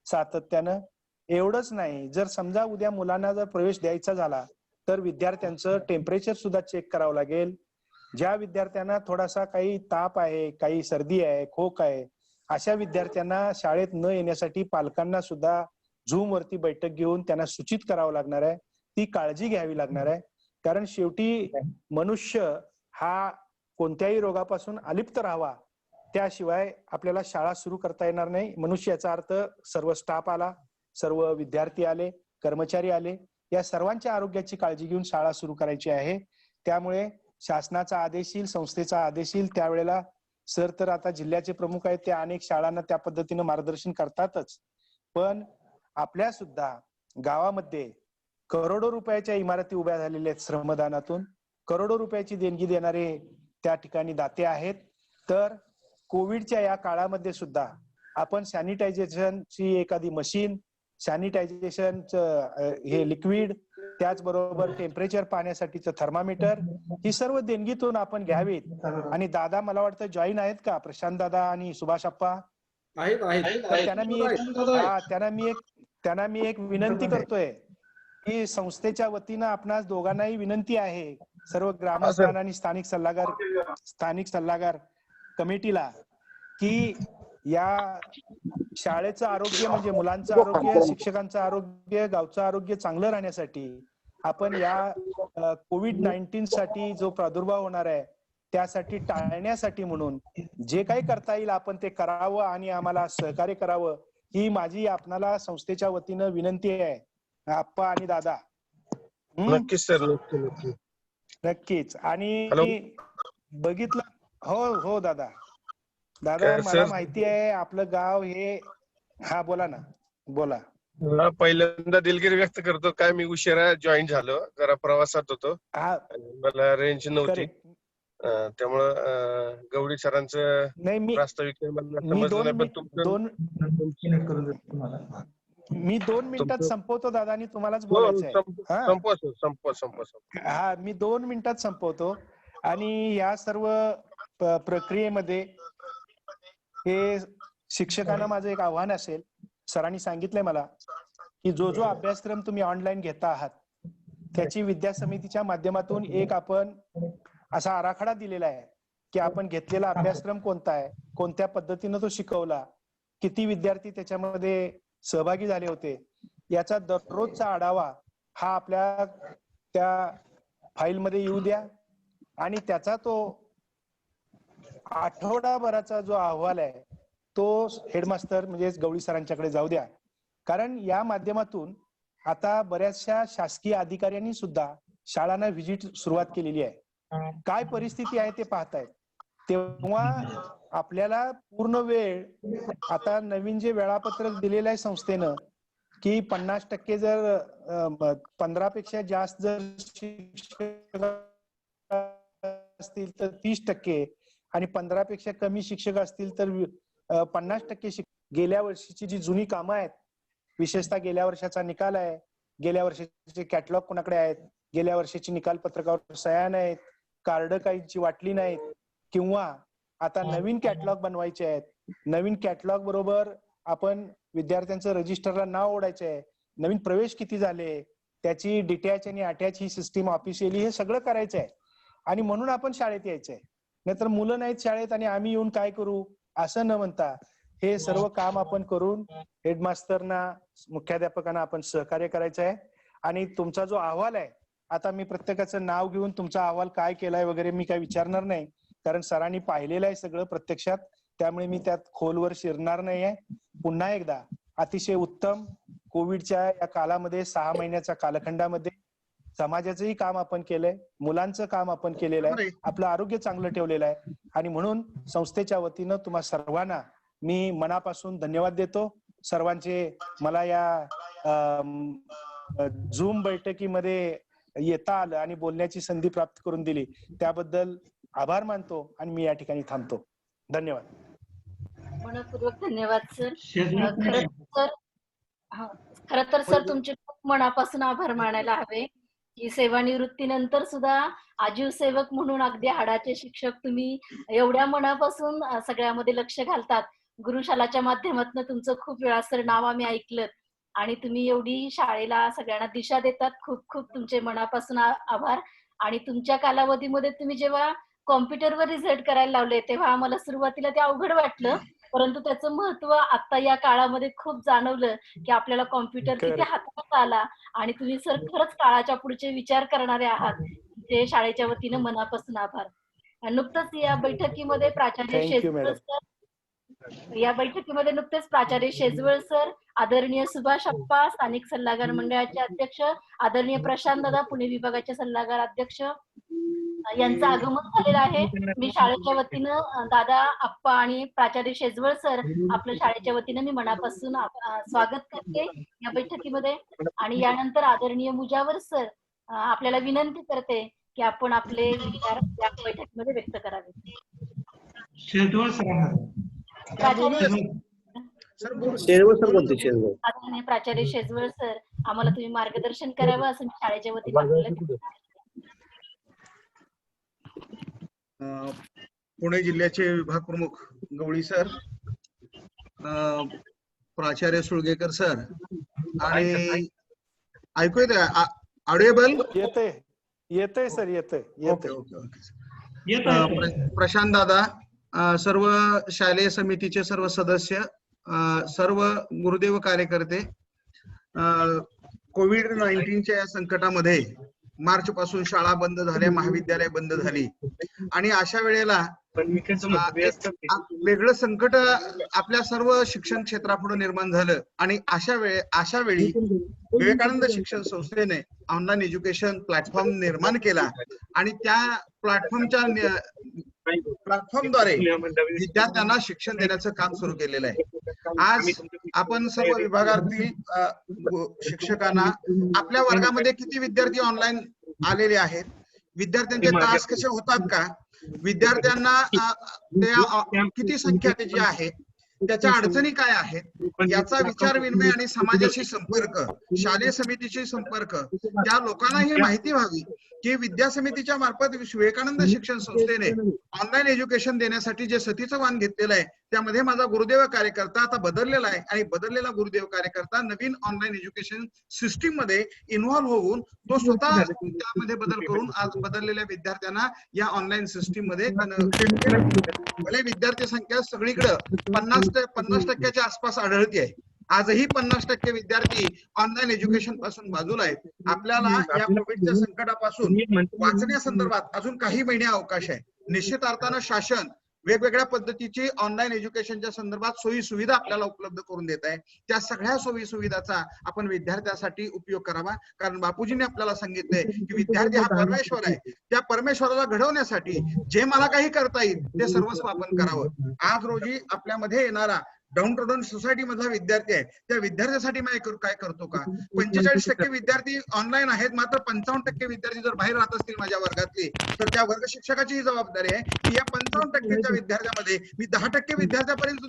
सातत्यानं. एवढंच नाही, जर समजा उद्या मुलांना जर प्रवेश द्यायचा झाला तर विद्यार्थ्यांचं टेम्परेचर सुद्धा चेक करावं लागेल. ज्या विद्यार्थ्यांना थोडासा काही ताप आहे, काही सर्दी आहे, खोक आहे, अशा विद्यार्थ्यांना शाळेत न येण्यासाठी पालकांना सुद्धा झूम वरती बैठक घेऊन त्यांना सूचित करावं लागणार आहे. ती काळजी घ्यावी लागणार आहे. कारण शेवटी मनुष्य हा कोणत्याही रोगापासून अलिप्त राहावा, त्याशिवाय आपल्याला शाळा सुरू करता येणार नाही. मनुष्य याचा अर्थ सर्व स्टाफ आला, सर्व विद्यार्थी आले, कर्मचारी आले, या सर्वांच्या आरोग्याची काळजी घेऊन शाळा सुरू करायची आहे. त्यामुळे शासनाचा आदेश येईल, संस्थेचा आदेश येईल, त्यावेळेला सर तर आता जिल्ह्याचे प्रमुख आहेत, ते अनेक शाळांना त्या पद्धतीनं मार्गदर्शन करतातच. पण आपल्या सुद्धा गावामध्ये करोडो रुपयाच्या इमारती उभ्या झालेल्या आहेत श्रमदानातून. करोडो रुपयाची देणगी देणारे त्या ठिकाणी दाते आहेत. तर कोविडच्या या काळामध्ये सुद्धा आपण सॅनिटायझेशनची एखादी मशीन, सॅनिटायझेशनचं हे लिक्विड, त्याचबरोबर टेम्परेचर पाहण्यासाठीचं थर्मामीटर, ही सर्व देणगीतून आपण घ्यावीत. आणि दादा मला वाटतं जॉईन आहेत का, प्रशांत दादा आणि सुभाष अप्पा? तर त्यांना मी एक विनंती करतोय की संस्थेच्या वतीनं आपणास दोघांनाही विनंती आहे, सर्व ग्रामस्थांना आणि स्थानिक सल्लागार कमिटीला, की या शाळेचं आरोग्य म्हणजे मुलांचं आरोग्य, शिक्षकांचं आरोग्य, गावचं आरोग्य चांगलं राहण्यासाठी आपण या कोविड-19 साठी जो प्रादुर्भाव होणार आहे त्यासाठी टाळण्यासाठी म्हणून जे काही करता येईल आपण ते करावं आणि आम्हाला सहकार्य करावं, ही माझी आपणाला संस्थेच्या वतीनं विनंती आहे आप्पा आणि दादा. नक्कीच सर, नक्कीच. आणि बघितलं, हो दादा मला माहिती आहे आपलं गाव हे, हा बोला ना, बोला. पहिल्यांदा दिलगिरी व्यक्त करतो, काय मी उशिरा जॉईन झालो, जरा प्रवासात होतो, मला रेंज नव्हती, त्यामुळं गवळी सरांचं प्रास्ताविक समजलं नाही. पण मी 2 मिनिटात संपवतो दादा आणि तुम्हालाच बोलायचं आहे. हा, मी 2 मिनिटात संपवतो. आणि या सर्व प्रक्रियेमध्ये हे शिक्षकांना माझं एक आव्हान असेल, सरांनी सांगितलंय मला की जो अभ्यासक्रम तुम्ही ऑनलाईन घेता आहात त्याची विद्या समितीच्या माध्यमातून एक आपण असा आराखडा दिलेला आहे की आपण घेतलेला अभ्यासक्रम कोणता आहे, कोणत्या पद्धतीनं तो शिकवला, किती विद्यार्थी त्याच्यामध्ये सहभागी झाले होते, याचा दररोजचा आढावा हा आपल्या त्या फाईलमध्ये येऊ द्या. आणि त्याचा तो आठवडाभराचा जो अहवाल आहे तो हेडमास्टर म्हणजे गवळी सरांच्याकडे जाऊ द्या. कारण या माध्यमातून आता बऱ्याचशा शासकीय अधिकाऱ्यांनी सुद्धा शाळांना व्हिजिट सुरुवात केलेली आहे. काय परिस्थिती आहे ते पाहतायत. तेव्हा आपल्याला पूर्ण वेळ, आता नवीन जे वेळापत्रक दिलेलं आहे संस्थेनं की 50% जर 15 पेक्षा जास्त जर शिक्षक असतील तर 30% आणि 15 पेक्षा कमी शिक्षक असतील तर 50%. गेल्या वर्षीची जी जुनी कामं आहेत, विशेषतः गेल्या वर्षाचा निकाल आहे, गेल्या वर्षाचे कॅटलॉग कोणाकडे आहेत, गेल्या वर्षाची निकाल पत्रकावर सह्या नाहीत, कार्ड काहींची वाटली नाहीत, किंवा आता नवीन कॅटलॉग बनवायचे आहेत, नवीन कॅटलॉग बरोबर आपण विद्यार्थ्यांचं रजिस्टरला नाव ओढायचं आहे, नवीन प्रवेश किती झाले, त्याची डिटॅच आणि अटॅच ही सिस्टीम ऑफिशियली हे सगळं करायचं आहे. आणि म्हणून आपण शाळेत यायचंय. नाहीतर मुलं नाहीत शाळेत आणि आम्ही येऊन काय करू असं न म्हणता हे सर्व काम आपण करून हेडमास्टरना, मुख्याध्यापकांना आपण सहकार्य करायचं आहे. आणि तुमचा जो अहवाल आहे, आता मी प्रत्येकाचं नाव घेऊन तुमचा अहवाल काय केलाय वगैरे मी काय विचारणार नाही, कारण सरांनी पाहिलेलं आहे सगळं प्रत्यक्षात, त्यामुळे मी त्यात खोलवर शिरणार नाहीये. पुन्हा एकदा अतिशय उत्तम कोविडच्या या कालामध्ये 6 महिन्याच्या कालखंडामध्ये समाजाचंही काम आपण केलंय, मुलांचं काम आपण केलेलं आहे, आपलं आरोग्य चांगलं ठेवलेलं आहे. आणि म्हणून संस्थेच्या वतीनं तुम्हा सर्वांना मी मनापासून धन्यवाद देतो. सर्वांचे मला या झूम बैठकीमध्ये येता आलं आणि बोलण्याची संधी प्राप्त करून दिली त्याबद्दल आभार मानतो आणि मी या ठिकाणी थांबतो. धन्यवाद. मनपूर्वक धन्यवाद सर. खरं तर सर तुमचे मनापासून आभार मानायला हवे की सेवानिवृत्तीनंतर सुद्धा आजीव सेवक म्हणून अगदी हाडाचे शिक्षक तुम्ही एवढ्या मनापासून सगळ्यामध्ये लक्ष घालतात. गुरुशालाच्या माध्यमातून तुमचं खूप वेळा सर नाव आम्ही ऐकलं आणि तुम्ही एवढी शाळेला सगळ्यांना दिशा देतात. खूप खूप तुमचे मनापासून आभार. आणि तुमच्या कालावधीमध्ये तुम्ही जेव्हा कॉम्प्युटरवर रिझल्ट करायला लावले तेव्हा आम्हाला सुरुवातीला ते अवघड वाटलं, परंतु त्याचं महत्व आता या काळामध्ये खूप जाणवलं की आपल्याला कॉम्प्युटर किती हाताळता आला. आणि तुम्ही सर खरंच काळाच्या पुढचे विचार करणारे आहात. ते शाळेच्या वतीनं मनापासून आभार. नुकतंच या बैठकीमध्ये प्राचार्य शेजवळ सर नुकतेच प्राचार्य शेजवळ सर, आदरणीय सुभाष अप्पा स्थानिक सल्लागार मंडळाचे अध्यक्ष, आदरणीय प्रशांत दादा पुणे विभागाचे सल्लागार अध्यक्ष यांचं आगमन झालेलं आहे. मी शाळेच्या वतीनं दादा अप्पा आणि प्राचार्य शेजवळ सर आपल्या शाळेच्या वतीनं मी मनापासून स्वागत करते या बैठकीमध्ये. आणि यानंतर आदरणीय मुजावर सर आपल्याला विनंती करते की आपण आपले विचार या बैठकीमध्ये व्यक्त करावे. शेजवळ आदरणीय प्राचार्य शेजवळ सर आम्हाला तुम्ही मार्गदर्शन करावं असं मी शाळेच्या वतीने पुणे जिल्ह्याचे विभाग प्रमुख गवळी सर, प्राचार्य सुळगेकर सर आणि ऐकू येते ऑडिएबल? येतंय सर, येतंय. प्रशांत दादा, सर्व शालेय समितीचे सर्व सदस्य, सर्व गुरुदेव कार्यकर्ते, कोविड-19च्या या संकटामध्ये मार्च पासून शाळा बंद झाल्या, महाविद्यालय बंद झाली आणि अशा वेळेला वेगळं संकट आपल्या सर्व शिक्षण क्षेत्रापुढे निर्माण झालं. आणि अशा वेळी विवेकानंद शिक्षण संस्थेने ऑनलाईन एज्युकेशन प्लॅटफॉर्म निर्माण केला आणि त्या प्लॅटफॉर्मद्वारे विद्यार्थ्यांना शिक्षण देण्याचं काम सुरू केलेलं आहे. आज आपण सर्व विभागातील शिक्षकांना आपल्या वर्गामध्ये किती विद्यार्थी ऑनलाईन आलेले आहेत, विद्यार्थ्यांचे तास कसे होतात का, विद्यार्थ्यांना किती संख्या त्याची आहे, त्याच्या अडचणी काय आहेत, याचा विचार विनिमय आणि समाजाशी संपर्क, शालेय समितीशी संपर्क, त्या लोकांनाही माहिती व्हावी की विद्या समितीच्या मार्फत विवेकानंद शिक्षण संस्थेने ऑनलाईन एज्युकेशन देण्यासाठी जे सतीचं वाण घेतलेलं आहे त्यामध्ये माझा गुरुदेव कार्यकर्ता आता बदललेला आहे आणि बदललेला गुरुदेव कार्यकर्ता नवीन ऑनलाईन एज्युकेशन सिस्टीम मध्ये इन्व्हॉल्व्ह होऊन तो स्वतः त्यामध्ये बदल करून आज बदललेल्या विद्यार्थ्यांना या ऑनलाईन सिस्टीम मध्ये भले विद्यार्थी संख्या सगळीकडे 50% आसपास आढळते आहे. आजही 50% विद्यार्थी ऑनलाईन एज्युकेशन पासून बाजूला आहेत. आपल्याला या कोविडच्या संकटापासून वाचण्यासंदर्भात अजून काही महिने अवकाश आहे. निश्चित अर्थानं शासन वेगवेगळ्या पद्धतीची ऑनलाईन एज्युकेशनच्या संदर्भात सोयी सुविधा आपल्याला उपलब्ध करून देत आहे. त्या सगळ्या सोयी सुविधाचा आपण विद्यार्थ्यासाठी उपयोग करावा. कारण बापूजींनी आपल्याला सांगितलंय की विद्यार्थी हा परमेश्वर आहे. त्या परमेश्वराला घडवण्यासाठी जे मला काही करता येईल ते सर्वस्व आपण करावं. आज रोजी आपल्यामध्ये येणारा डाऊन टू डाऊन सोसायटी मधला विद्यार्थी आहे, त्या विद्यार्थ्यासाठी मी काय करतो का? 45% विद्यार्थी ऑनलाईन आहेत, मात्र 55% विद्यार्थी जर बाहेर राहत असतील माझ्या वर्गातले तर त्या वर्ग शिक्षकाची ही जबाबदारी आहे की या 55% विद्यार्थ्यामध्ये मी 10% विद्यार्थ्यापर्यंत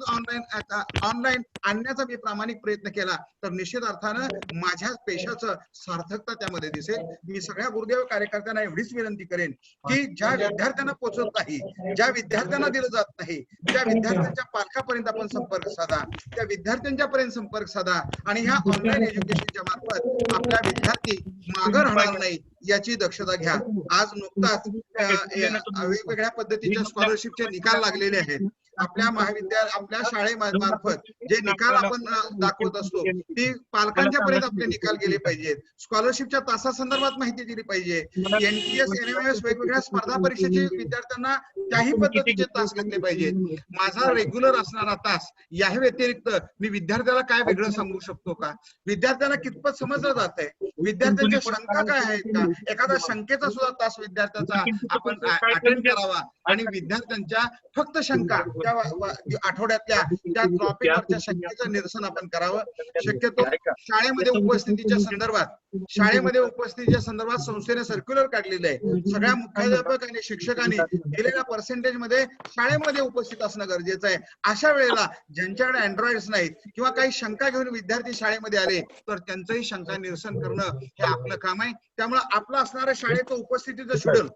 ऑनलाईन आणण्याचा मी प्रामाणिक प्रयत्न केला तर निश्चित अर्थानं माझ्या पेशाचं सार्थकता त्यामध्ये दिसेल. मी सगळ्या गुरुदेव कार्यकर्त्यांना एवढीच विनंती करेन की ज्या विद्यार्थ्यांना पोहोचत नाही, ज्या विद्यार्थ्यांना दिलं जात नाही, त्या विद्यार्थ्यांच्या पालकापर्यंत आपण संपर्क साधा, त्या विद्यार्थ्यांच्या पर्यंत संपर्क साधा आणि ह्या ऑनलाईन एज्युकेशनच्या मार्फत आपला विद्यार्थी मागं राहणार नाही याची दक्षता घ्या. आज नुकताच वेगवेगळ्या पद्धतीच्या स्कॉलरशिपचे निकाल लागलेले आहेत. आपल्या शाळेमार्फत जे निकाल आपण दाखवत असतो ती पालकांच्या पर्यंत आपले निकाल गेले पाहिजेत. स्कॉलरशिपच्या तासासंदर्भात माहिती दिली पाहिजे. NTS NMS वेगवेगळ्या स्पर्धा परीक्षेचे विद्यार्थ्यांना त्याही पद्धतीचे तास घेतले पाहिजेत. माझा रेग्युलर असणारा तास या व्यतिरिक्त मी विद्यार्थ्याला काय वेगळं सांगू शकतो का? विद्यार्थ्यांना कितपत समजलं जात आहे? विद्यार्थ्यांच्या शंका काय आहेत का? एखादा शंकेचा सुद्धा तास विद्यार्थ्याचा आपण अटेंड करावा आणि विद्यार्थ्यांच्या फक्त शंका आठवड्यातल्या त्या टॉपिकवरच्या शंकेचं निरसन आपण करावं. शक्यतो शाळेमध्ये उपस्थितीच्या संदर्भात संस्थेने सर्क्युलर काढलेलं आहे. सगळ्या मुख्याध्यापक आणि शिक्षकांनी दिलेल्या पर्सेंटेज मध्ये शाळेमध्ये उपस्थित असणं गरजेचं आहे. अशा वेळेला ज्यांच्याकडे अँड्रॉइड्स नाहीत किंवा काही शंका घेऊन विद्यार्थी शाळेमध्ये आले तर त्यांचंही शंका निरसन करणं हे आपलं काम आहे. त्यामुळे आपलं असणारं शाळेचं उपस्थितीचं शेड्यूल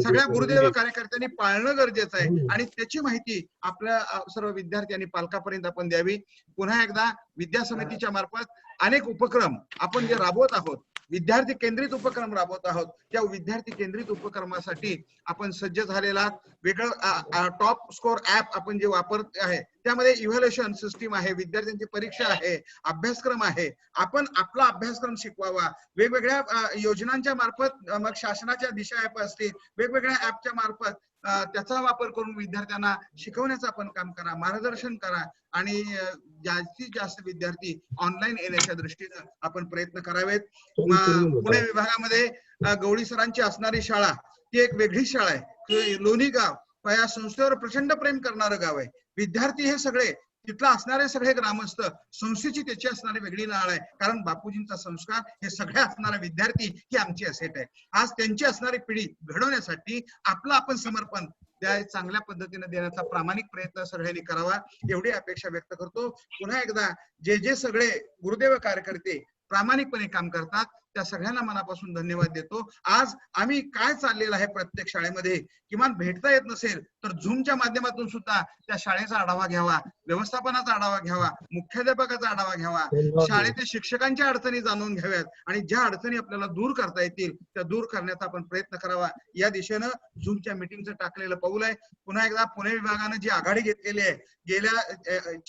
सगळ्या गुरुदेव कार्यकर्त्यांनी पाळणं गरजेचं आहे आणि त्याची माहिती आपल्या सर्व विद्यार्थी आणि पालकापर्यंत आपण द्यावी. पुन्हा एकदा विद्या समितीच्या मार्फत अनेक उपक्रम आपण जे राबवत आहोत, विद्यार्थी केंद्रित उपक्रम राबवत आहोत, त्या विद्यार्थी केंद्रित उपक्रमासाठी आपण सज्ज झालेला वेगळं टॉप स्कोर ऍप आपण जे वापरत आहे त्यामध्ये इव्हॅल्युएशन सिस्टीम आहे, विद्यार्थ्यांची परीक्षा आहे, अभ्यासक्रम आहे. आपण आपला अभ्यासक्रम शिकवावा. वेगवेगळ्या योजनांच्या मार्फत मग शासनाच्या दिशा ऍप असतील, वेगवेगळ्या ऍपच्या मार्फत त्याचा वापर करून विद्यार्थ्यांना शिकवण्याचं आपण काम करा, मार्गदर्शन करा आणि जास्तीत जास्त विद्यार्थी ऑनलाईन येण्याच्या दृष्टीनं आपण प्रयत्न करावेत. पुणे विभागामध्ये गवळी सरांची असणारी शाळा ती एक वेगळी शाळा आहे. लोणी गाव या संस्थेवर प्रचंड प्रेम करणारं गाव आहे. विद्यार्थी हे सगळे तिथला असणारे सगळे ग्रामस्थ, संस्थेची त्याची असणारी वेगळी नाळ आहे. कारण बापूजींचा संस्कार हे सगळे असणारे विद्यार्थी ही आमची असेट आहे. आज त्यांची असणारी पिढी घडवण्यासाठी आपलं आपण समर्पण त्या चांगल्या पद्धतीने देण्याचा प्रामाणिक प्रयत्न सगळ्यांनी करावा एवढी अपेक्षा व्यक्त करतो. पुन्हा एकदा जे सगळे गुरुदेव कार्यकर्ते प्रामाणिकपणे काम करतात त्या सगळ्यांना मनापासून धन्यवाद देतो. आज आम्ही काय चाललेलं आहे प्रत्येक शाळेमध्ये किमान भेटता येत नसेल तर झूमच्या माध्यमातून सुद्धा त्या शाळेचा आढावा घ्यावा, व्यवस्थापनाचा आढावा घ्यावा, मुख्याध्यापकाचा आढावा घ्यावा, शाळेतील शिक्षकांच्या अडचणी जाणून घ्याव्यात आणि ज्या अडचणी आपल्याला दूर करता येतील त्या दूर करण्याचा आपण प्रयत्न करावा. या दिशेनं झूमच्या मीटिंगचं टाकलेलं पाऊल आहे. पुन्हा एकदा पुणे विभागानं जी आघाडी घेतलेली आहे, गेल्या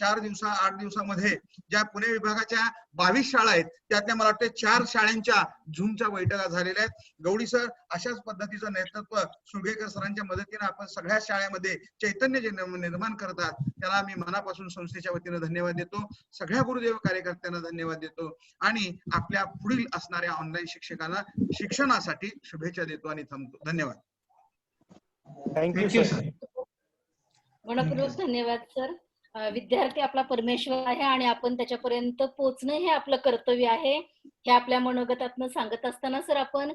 8 दिवसामध्ये ज्या पुणे विभागाच्या 22 शाळा आहेत त्यातल्या मला वाटतं 4 शाळांच्या झूमच्या बैठका झालेल्या आहेत. गवळी सर अशाच पद्धतीचं नेतृत्व सुळगेकर सरांच्या मदतीने आपण सगळ्या शाळेमध्ये चैतन्य जे निर्माण करतात त्याला मी मनापासून संस्थेच्या वतीने धन्यवाद देतो. सगळ्या गुरुदेव कार्यकर्त्यांना धन्यवाद देतो आणि आपल्या पुढील असणाऱ्या ऑनलाईन शिक्षकांना शिक्षणासाठी शुभेच्छा देतो आणि थांबतो. धन्यवाद. Thank you sir. मनपूर्वक धन्यवाद सर. विद्यार्थी आपला परमेश्वर आहे आणि आपण त्याच्यापर्यंत पोहोचणं हे आपलं कर्तव्य आहे हे आपल्या मनोगतातनं सांगत असताना सर आपण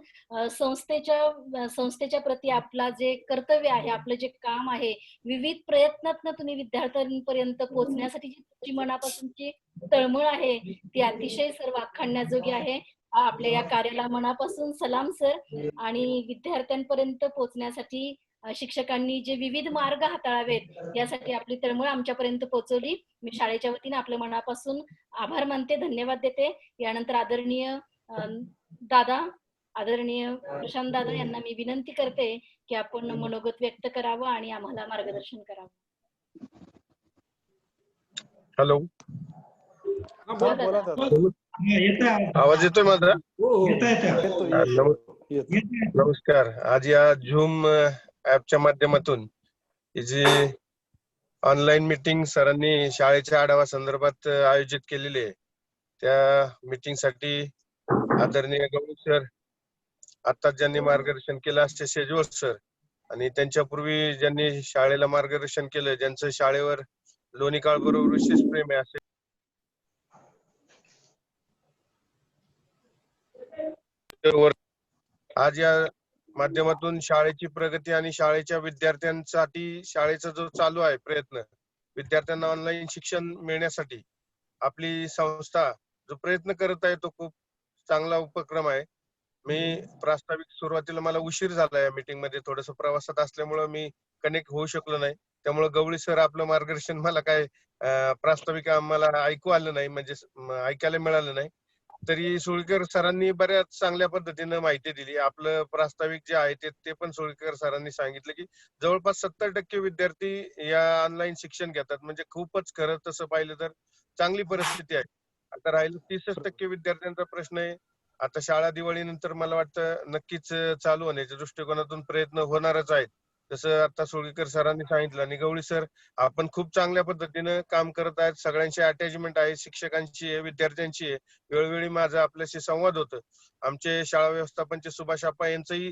संस्थेच्या प्रती आपला जे कर्तव्य आहे, आपलं जे काम आहे, विविध प्रयत्नातनं तुम्ही विद्यार्थ्यांपर्यंत पोहोचण्यासाठी जी तुमची मनापासूनची तळमळ आहे ती अतिशय सर वाखाणण्याजोगी आहे. आपल्या या कार्याला मनापासून सलाम सर. आणि विद्यार्थ्यांपर्यंत पोहोचण्यासाठी शिक्षकांनी जे विविध मार्ग हाताळावेत यासाठी आपली तळमळ आमच्यापर्यंत पोहोचवली. मी शाळेच्या वतीने आपल्या मनापासून आभार मानते, धन्यवाद देते. यानंतर आदरणीय प्रशांत दादा यांना मी विनंती करते की आपण मनोगत व्यक्त करावं आणि आम्हाला मार्गदर्शन करावं. हॅलो, आवाज येतोय माझा? नमस्कार. आज या झूम ऍपच्या माध्यमातून जी ऑनलाईन मीटिंग सरांनी शाळेच्या आढावा संदर्भात आयोजित केलेली आहे त्या मीटिंग साठी आदरणीय गवळी सर, आता ज्यांनी मार्गदर्शन केलं असते शेजवळ सर आणि त्यांच्यापूर्वी ज्यांनी शाळेला मार्गदर्शन केलं, ज्यांचं शाळेवर लोणीकाळ बरोबर विशेष प्रेम आहे असे आज या माध्यमातून शाळेची प्रगती आणि शाळेच्या विद्यार्थ्यांसाठी शाळेचा जो चालू आहे प्रयत्न, विद्यार्थ्यांना ऑनलाईन शिक्षण मिळण्यासाठी आपली संस्था जो प्रयत्न करत आहे तो खूप चांगला उपक्रम आहे. मी प्रास्ताविक सुरुवातीला मला उशीर झाला या मीटिंग मध्ये, थोडस प्रवासात असल्यामुळे मी कनेक्ट होऊ शकलो नाही. त्यामुळे गवळी सर आपलं मार्गदर्शन मला काय प्रास्ताविक आम्हाला ऐकू आलं नाही, म्हणजे ऐकायला मिळालं नाही. तरी सुळकेकर सरांनी बऱ्याच चांगल्या पद्धतीने माहिती दिली. आपलं प्रास्ताविक जे आहे ते पण सुळकेकर सरांनी सांगितलं की जवळपास 70% विद्यार्थी या ऑनलाईन शिक्षण घेतात, म्हणजे खूपच खरं तसं पाहिलं तर चांगली परिस्थिती आहे. आता राहिलं 30% विद्यार्थ्यांचा प्रश्न आहे. आता शाळा दिवाळीनंतर मला वाटतं नक्कीच चालू होण्याच्या दृष्टिकोनातून प्रयत्न होणारच आहेत, जसं आता सुळकेकर सरांनी सांगितलं. आणि गवळी सर आपण खूप चांगल्या पद्धतीनं काम करत आहेत. सगळ्यांची अटॅचमेंट आहे, शिक्षकांची आहे, विद्यार्थ्यांची आहे. वेळोवेळी माझा आपल्याशी संवाद होतो. आमचे शाळा व्यवस्थापनचे सुभाष आप्पा यांचंही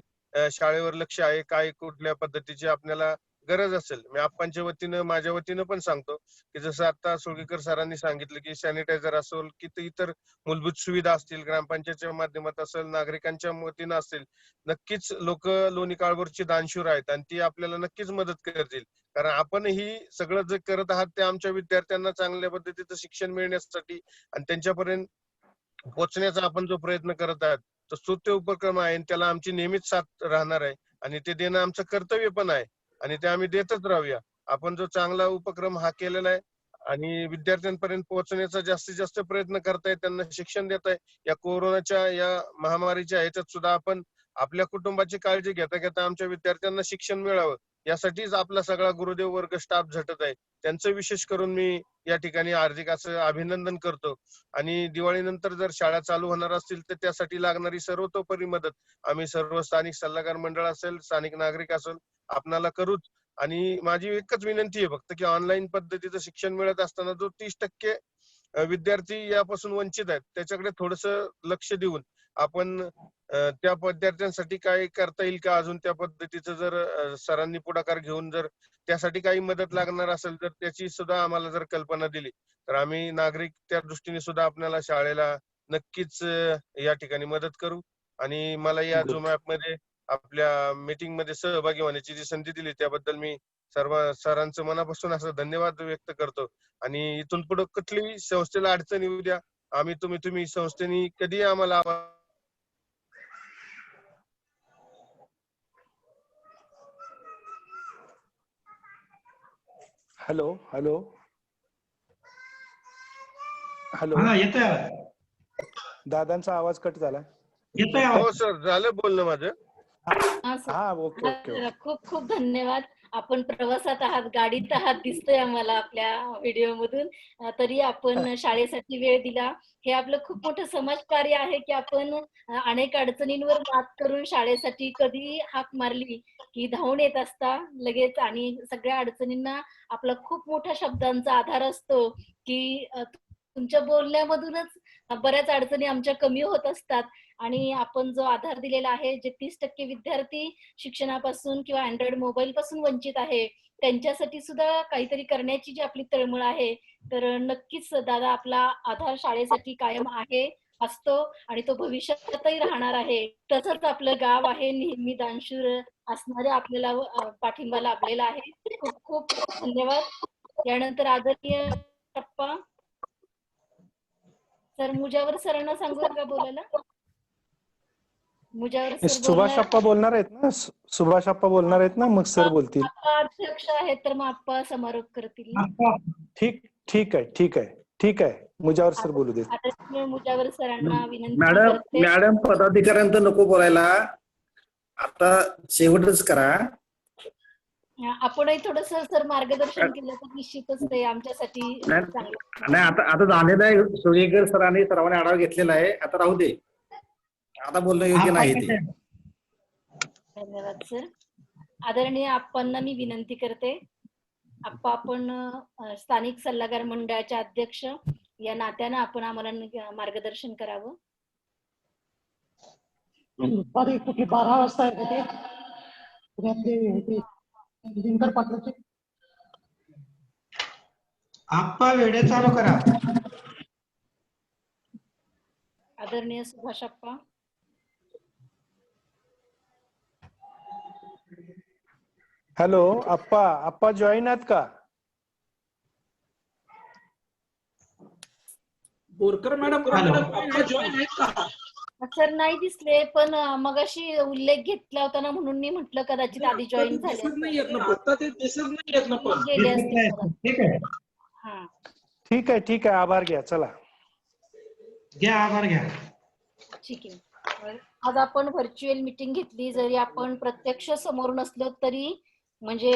शाळेवर लक्ष आहे, काय कुठल्या पद्धतीचे आपल्याला गरज असेल, मी आप्पांच्या वतीनं माझ्या वतीनं पण सांगतो की जसं आता सुळगेकर सरांनी सांगितलं की सॅनिटायझर असेल की इतर मूलभूत सुविधा असतील, ग्रामपंचायतच्या माध्यमात असेल, नागरिकांच्या वतीनं असेल, नक्कीच लोक लोणी काळभोरची दानशूर आहेत आणि ती आपल्याला नक्कीच मदत करतील. कारण आपण ही सगळं जे करत आहात ते आमच्या विद्यार्थ्यांना चांगल्या पद्धतीचं शिक्षण मिळण्यासाठी आणि त्यांच्यापर्यंत पोहोचण्याचा आपण जो प्रयत्न करत आहात तो स्तुत्य उपक्रम आहे आणि त्याला आमची नेहमीच साथ राहणार आहे आणि ते देणं आमचं कर्तव्य पण आहे आणि ते आम्ही देतच राहूया. आपण जो चांगला उपक्रम हा केलेला आहे आणि विद्यार्थ्यांपर्यंत पोहोचण्याचा जास्तीत जास्त प्रयत्न करताय, त्यांना शिक्षण देताय. या कोरोनाच्या या महामारीच्या ह्याच्यात सुद्धा आपण आपल्या कुटुंबाची काळजी घेता घेता आमच्या विद्यार्थ्यांना शिक्षण मिळावं यासाठीच आपला सगळा गुरुदेव वर्ग स्टाफ झटत आहे. त्यांचं विशेष करून मी या ठिकाणी हार्दिक असं अभिनंदन करतो आणि दिवाळीनंतर जर शाळा चालू होणार असतील तर त्यासाठी लागणारी सर्वतोपरी मदत आम्ही सर्व स्थानिक सल्लागार मंडळ असेल, स्थानिक नागरिक असेल, आपणाला करूच. आणि माझी एकच विनंती आहे फक्त की ऑनलाईन पद्धतीचं शिक्षण मिळत असताना जो 30% विद्यार्थी यापासून वंचित आहेत त्याच्याकडे थोडस लक्ष देऊन आपण त्या विद्यार्थ्यांसाठी काय करता येईल का अजून त्या पद्धतीचं जर सरांनी पुढाकार घेऊन जर त्यासाठी काही मदत लागणार असेल तर त्याची सुद्धा आम्हाला जर कल्पना दिली तर आम्ही नागरिक त्या दृष्टीने सुद्धा आपल्याला शाळेला नक्कीच या ठिकाणी मदत करू. आणि मला या झूम ऍप मध्ये आपल्या मीटिंग मध्ये सहभागी होण्याची जी संधी दिली त्याबद्दल मी सर्व सरांचं मनापासून असं धन्यवाद व्यक्त करतो. आणि इथून पुढे कुठलीही संस्थेला अडचण येऊ द्या, आम्ही तुम्ही संस्थेने कधी आम्हाला हॅलो हॅलो हॅलो हा येतोय दादांचा आवाज कट झाला. येतोय हो आवाज. सर, झालं बोलणं माझं. हा सर. हा ओके ओके खूप खूप धन्यवाद. आपण प्रवासात आहात, गाडीत आहात दिसतोय आम्हाला आपल्या व्हिडिओ मधून. तरी आपण शाळेसाठी वेळ दिला. हे आपलं खूप मोठं समाजकार्य आहे की आपण अनेक अडचणींवर मात करून शाळेसाठी कधी हाक मारली की धावून येत असता लगेच आणि सगळ्या अडचणींना आपला खूप मोठ्या शब्दांचा आधार असतो की तुमच्या बोलण्यामधूनच बऱ्याच अडचणी आमच्या कमी होत असतात. आणि आपण जो आधार दिलेला आहे, जे 30% विद्यार्थी शिक्षणापासून किंवा अँड्रॉइड मोबाईल पासून वंचित आहे त्यांच्यासाठी सुद्धा काहीतरी करण्याची जी आपली तळमळ आहे, तर नक्कीच दादा आपला आधार शाळेसाठी कायम आहे, असतो आणि तो भविष्यातही राहणार आहे. तसंच आपलं गाव आहे नेहमी दानशूर असणारे आपल्याला पाठिंबा लाभलेला आहे. खूप खूप धन्यवाद. यानंतर आदरणीय अप्पा सर, मुजावर सरांना सांगूया का बोलायला? मुजावर सर सुभाष अप्पा बोलणार आहेत ना, सुभाष अप्पा बोलणार आहेत ना, मग सर बोलतील. अध्यक्ष आहेत तर मग अप्पा समारोप करतील ना. ठीक ठीक आहे ठीक आहे ठीक आहे मुजावर सर बोलू देत. आदरणीय मुजावर सरांना विनंती मॅडम करते. मॅडम पदाधिकाऱ्यांचं नको बोलायला, आता शेवटच करा. आपणही थोडस सर मार्गदर्शन केलं तर निश्चितच ते आमच्यासाठी चांगलं. नाही आता झालेलं आहे, सुळगेकर सरांनी सर्वांनी आढावा घेतलेला आहे, आता राहू दे, आता बोलणं योग्य नाही ते. धन्यवाद सर. आदरणीय आप्पांना मी विनंती करते, आप्पा आपण स्थानिक सल्लागार मंडळाचे अध्यक्ष या नात्यानं आपण आम्हाला मार्गदर्शन करावं. दुपारी कुठे 12 वाजता आहे ते दिनकर पाटलाचे. आप्पा वेळे चालू करा. आदरणीय सुभाष अप्पा. हॅलो अप्पा, अप्पा जॉईन आहात का? बोरकर मॅडम जॉईन आहेत का? सर नाही दिसले, पण मगाशी उल्लेख घेतला होता ना म्हणून मी म्हटलं कदाचित आधी जॉईन झाले. आता ते दिसत नाही येत ना पण. गेले असतील. ठीक आहे हा ठीक आहे ठीक आहे, आभार घ्या, चला घ्या, आभार घ्या. ठीक आहे. आज आपण व्हर्च्युअल मीटिंग घेतली, जरी आपण प्रत्यक्ष समोर नसलो तरी म्हणजे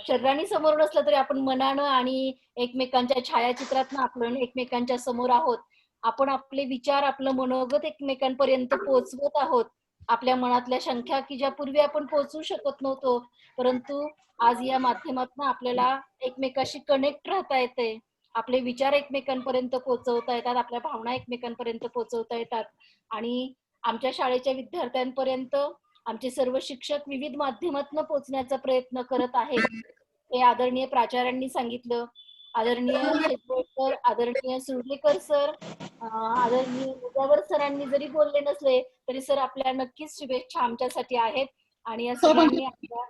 शरीराने समोर नसलं तरी आपण मनानं आणि एकमेकांच्या छायाचित्रातनं आपण एकमेकांच्या समोर आहोत. आपण आपले विचार, आपलं मनोगत एकमेकांपर्यंत पोहोचवत आहोत. आपल्या मनातल्या शंका की ज्या पूर्वी आपण पोहोचू शकत नव्हतो, परंतु आज या माध्यमातून आपल्याला एकमेकाशी कनेक्ट राहता येते. आपले विचार एकमेकांपर्यंत पोहोचवता येतात, आपल्या भावना एकमेकांपर्यंत पोहोचवता येतात आणि आमच्या शाळेच्या विद्यार्थ्यांपर्यंत आमचे सर्व शिक्षक विविध माध्यमातून पोहोचण्याचा प्रयत्न करत आहेत. हे आदरणीय प्राचार्यांनी सांगितलं. आदरणीय शेजवळकर, आदरणीय सुर्वेकर सर, आदरणीय मुजावर सरांनी जरी बोलले नसले तरी सर आपल्या नक्कीच शुभेच्छा आमच्यासाठी आहेत. आणि या सर्वांनी आपल्या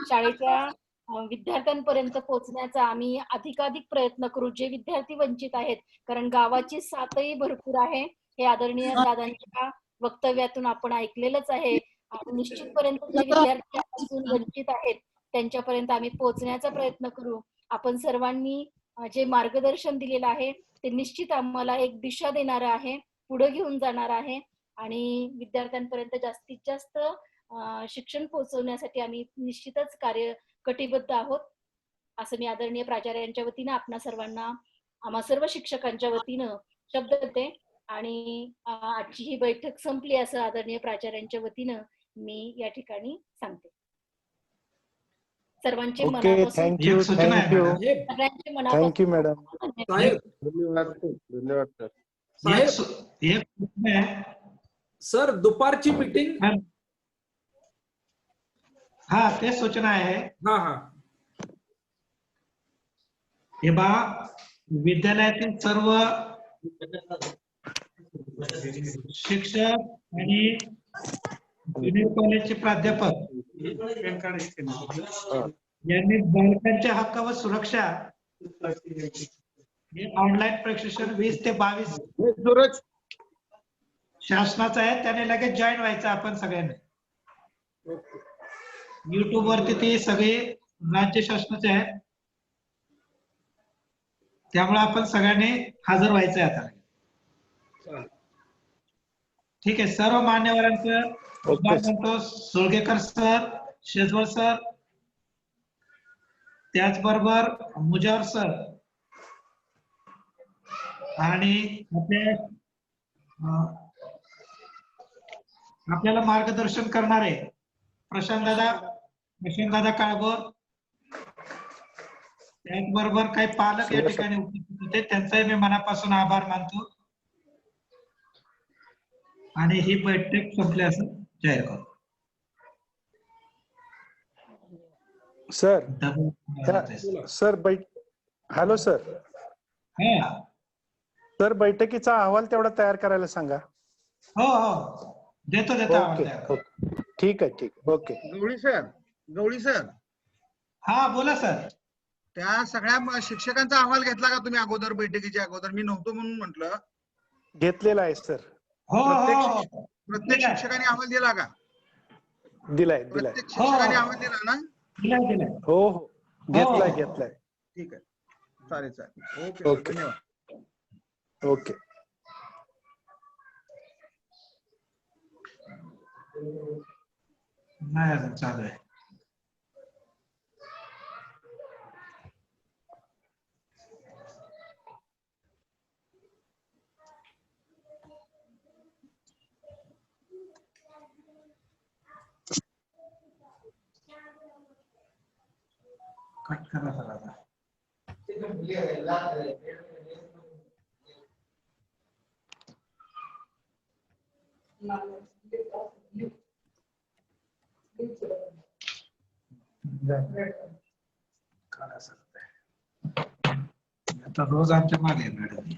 शाळेच्या विद्यार्थ्यांपर्यंत पोहोचण्याचा आम्ही अधिकाधिक प्रयत्न करू, जे विद्यार्थी वंचित आहेत. कारण गावाची साथही भरपूर आहे, हे आदरणीय दादांच्या वक्तव्यातून आपण ऐकलेलंच आहे. आणि निश्चितपर्यंत जे विद्यार्थी यापासून वंचित आहेत त्यांच्यापर्यंत आम्ही पोहोचण्याचा प्रयत्न करू. आपण सर्वांनी जे मार्गदर्शन दिलेलं आहे ते निश्चित आम्हाला एक दिशा देणार आहे, पुढे घेऊन जाणार आहे. आणि विद्यार्थ्यांपर्यंत जास्तीत जास्त शिक्षण पोहोचवण्यासाठी आम्ही निश्चितच कटिबद्ध आहोत, असं मी आदरणीय प्राचार्यांच्या वतीनं आपणा सर्वांना, आम्हा सर्व शिक्षकांच्या वतीनं शब्द देते. आणि आजची ही बैठक संपली असं आदरणीय प्राचार्यांच्या वतीनं मी या ठिकाणी सांगते. सर्वांचे ओके, मनापासून थँक्यू सगळ्यांचे मनापासून थँक्यू मॅडम. साहेब धन्यवाद सर. साहेब सर दुपारची मीटिंग. हा ते सूचना आहे. हा हा हे बा, विद्यालयातील सर्व शिक्षक आणि ज्युनियर कॉलेजचे प्राध्यापक यांनी बालकांच्या हक्क व सुरक्षा हे ऑनलाईन प्रशिक्षण 20 ते 22 शासनाचं आहे, त्याने लगेच जॉईन व्हायचं आपण सगळ्यांनी. युट्यूब वरती ते सगळे राज्य शासनाचे आहेत, त्यामुळे आपण सगळ्यांनी हजर व्हायचंय आता. ठीक आहे. सर्व मान्यवरांचं म्हणतो, सोळगेकर सर, शेजवळ सर, त्याचबरोबर मुजावर सर आणि आपल्याला मार्गदर्शन करणारे प्रशांत दादा काळभोर, त्याचबरोबर काही पालक या ठिकाणी उपस्थित होते, त्यांचाही मी मनापासून आभार मानतो. आणि ही बैठक संपली असं जाहीर करतो. Sir hello sir. सर बैठकीचा अहवाल तेवढा तयार करायला सांगा. हो देतो. ठीक आहे. ओके. गवळी सर. हा बोला सर. त्या सगळ्या शिक्षकांचा अहवाल घेतला का तुम्ही अगोदर, बैठकीच्या अगोदर? मी नव्हतो म्हणून म्हटलं. घेतलेला आहे सर. प्रत्येक शिक्षकाने अहवाल दिला का? दिलाय. प्रत्येक शिक्षकाने अहवाल दिला ना? दिलाय. हो घेतलाय. ठीक आहे. चालेल. ओके. धन्यवाद. ओके. नाही अजून चालू आहे. कट करा सर आता. आता रोज आमच्या मागे मॅडम.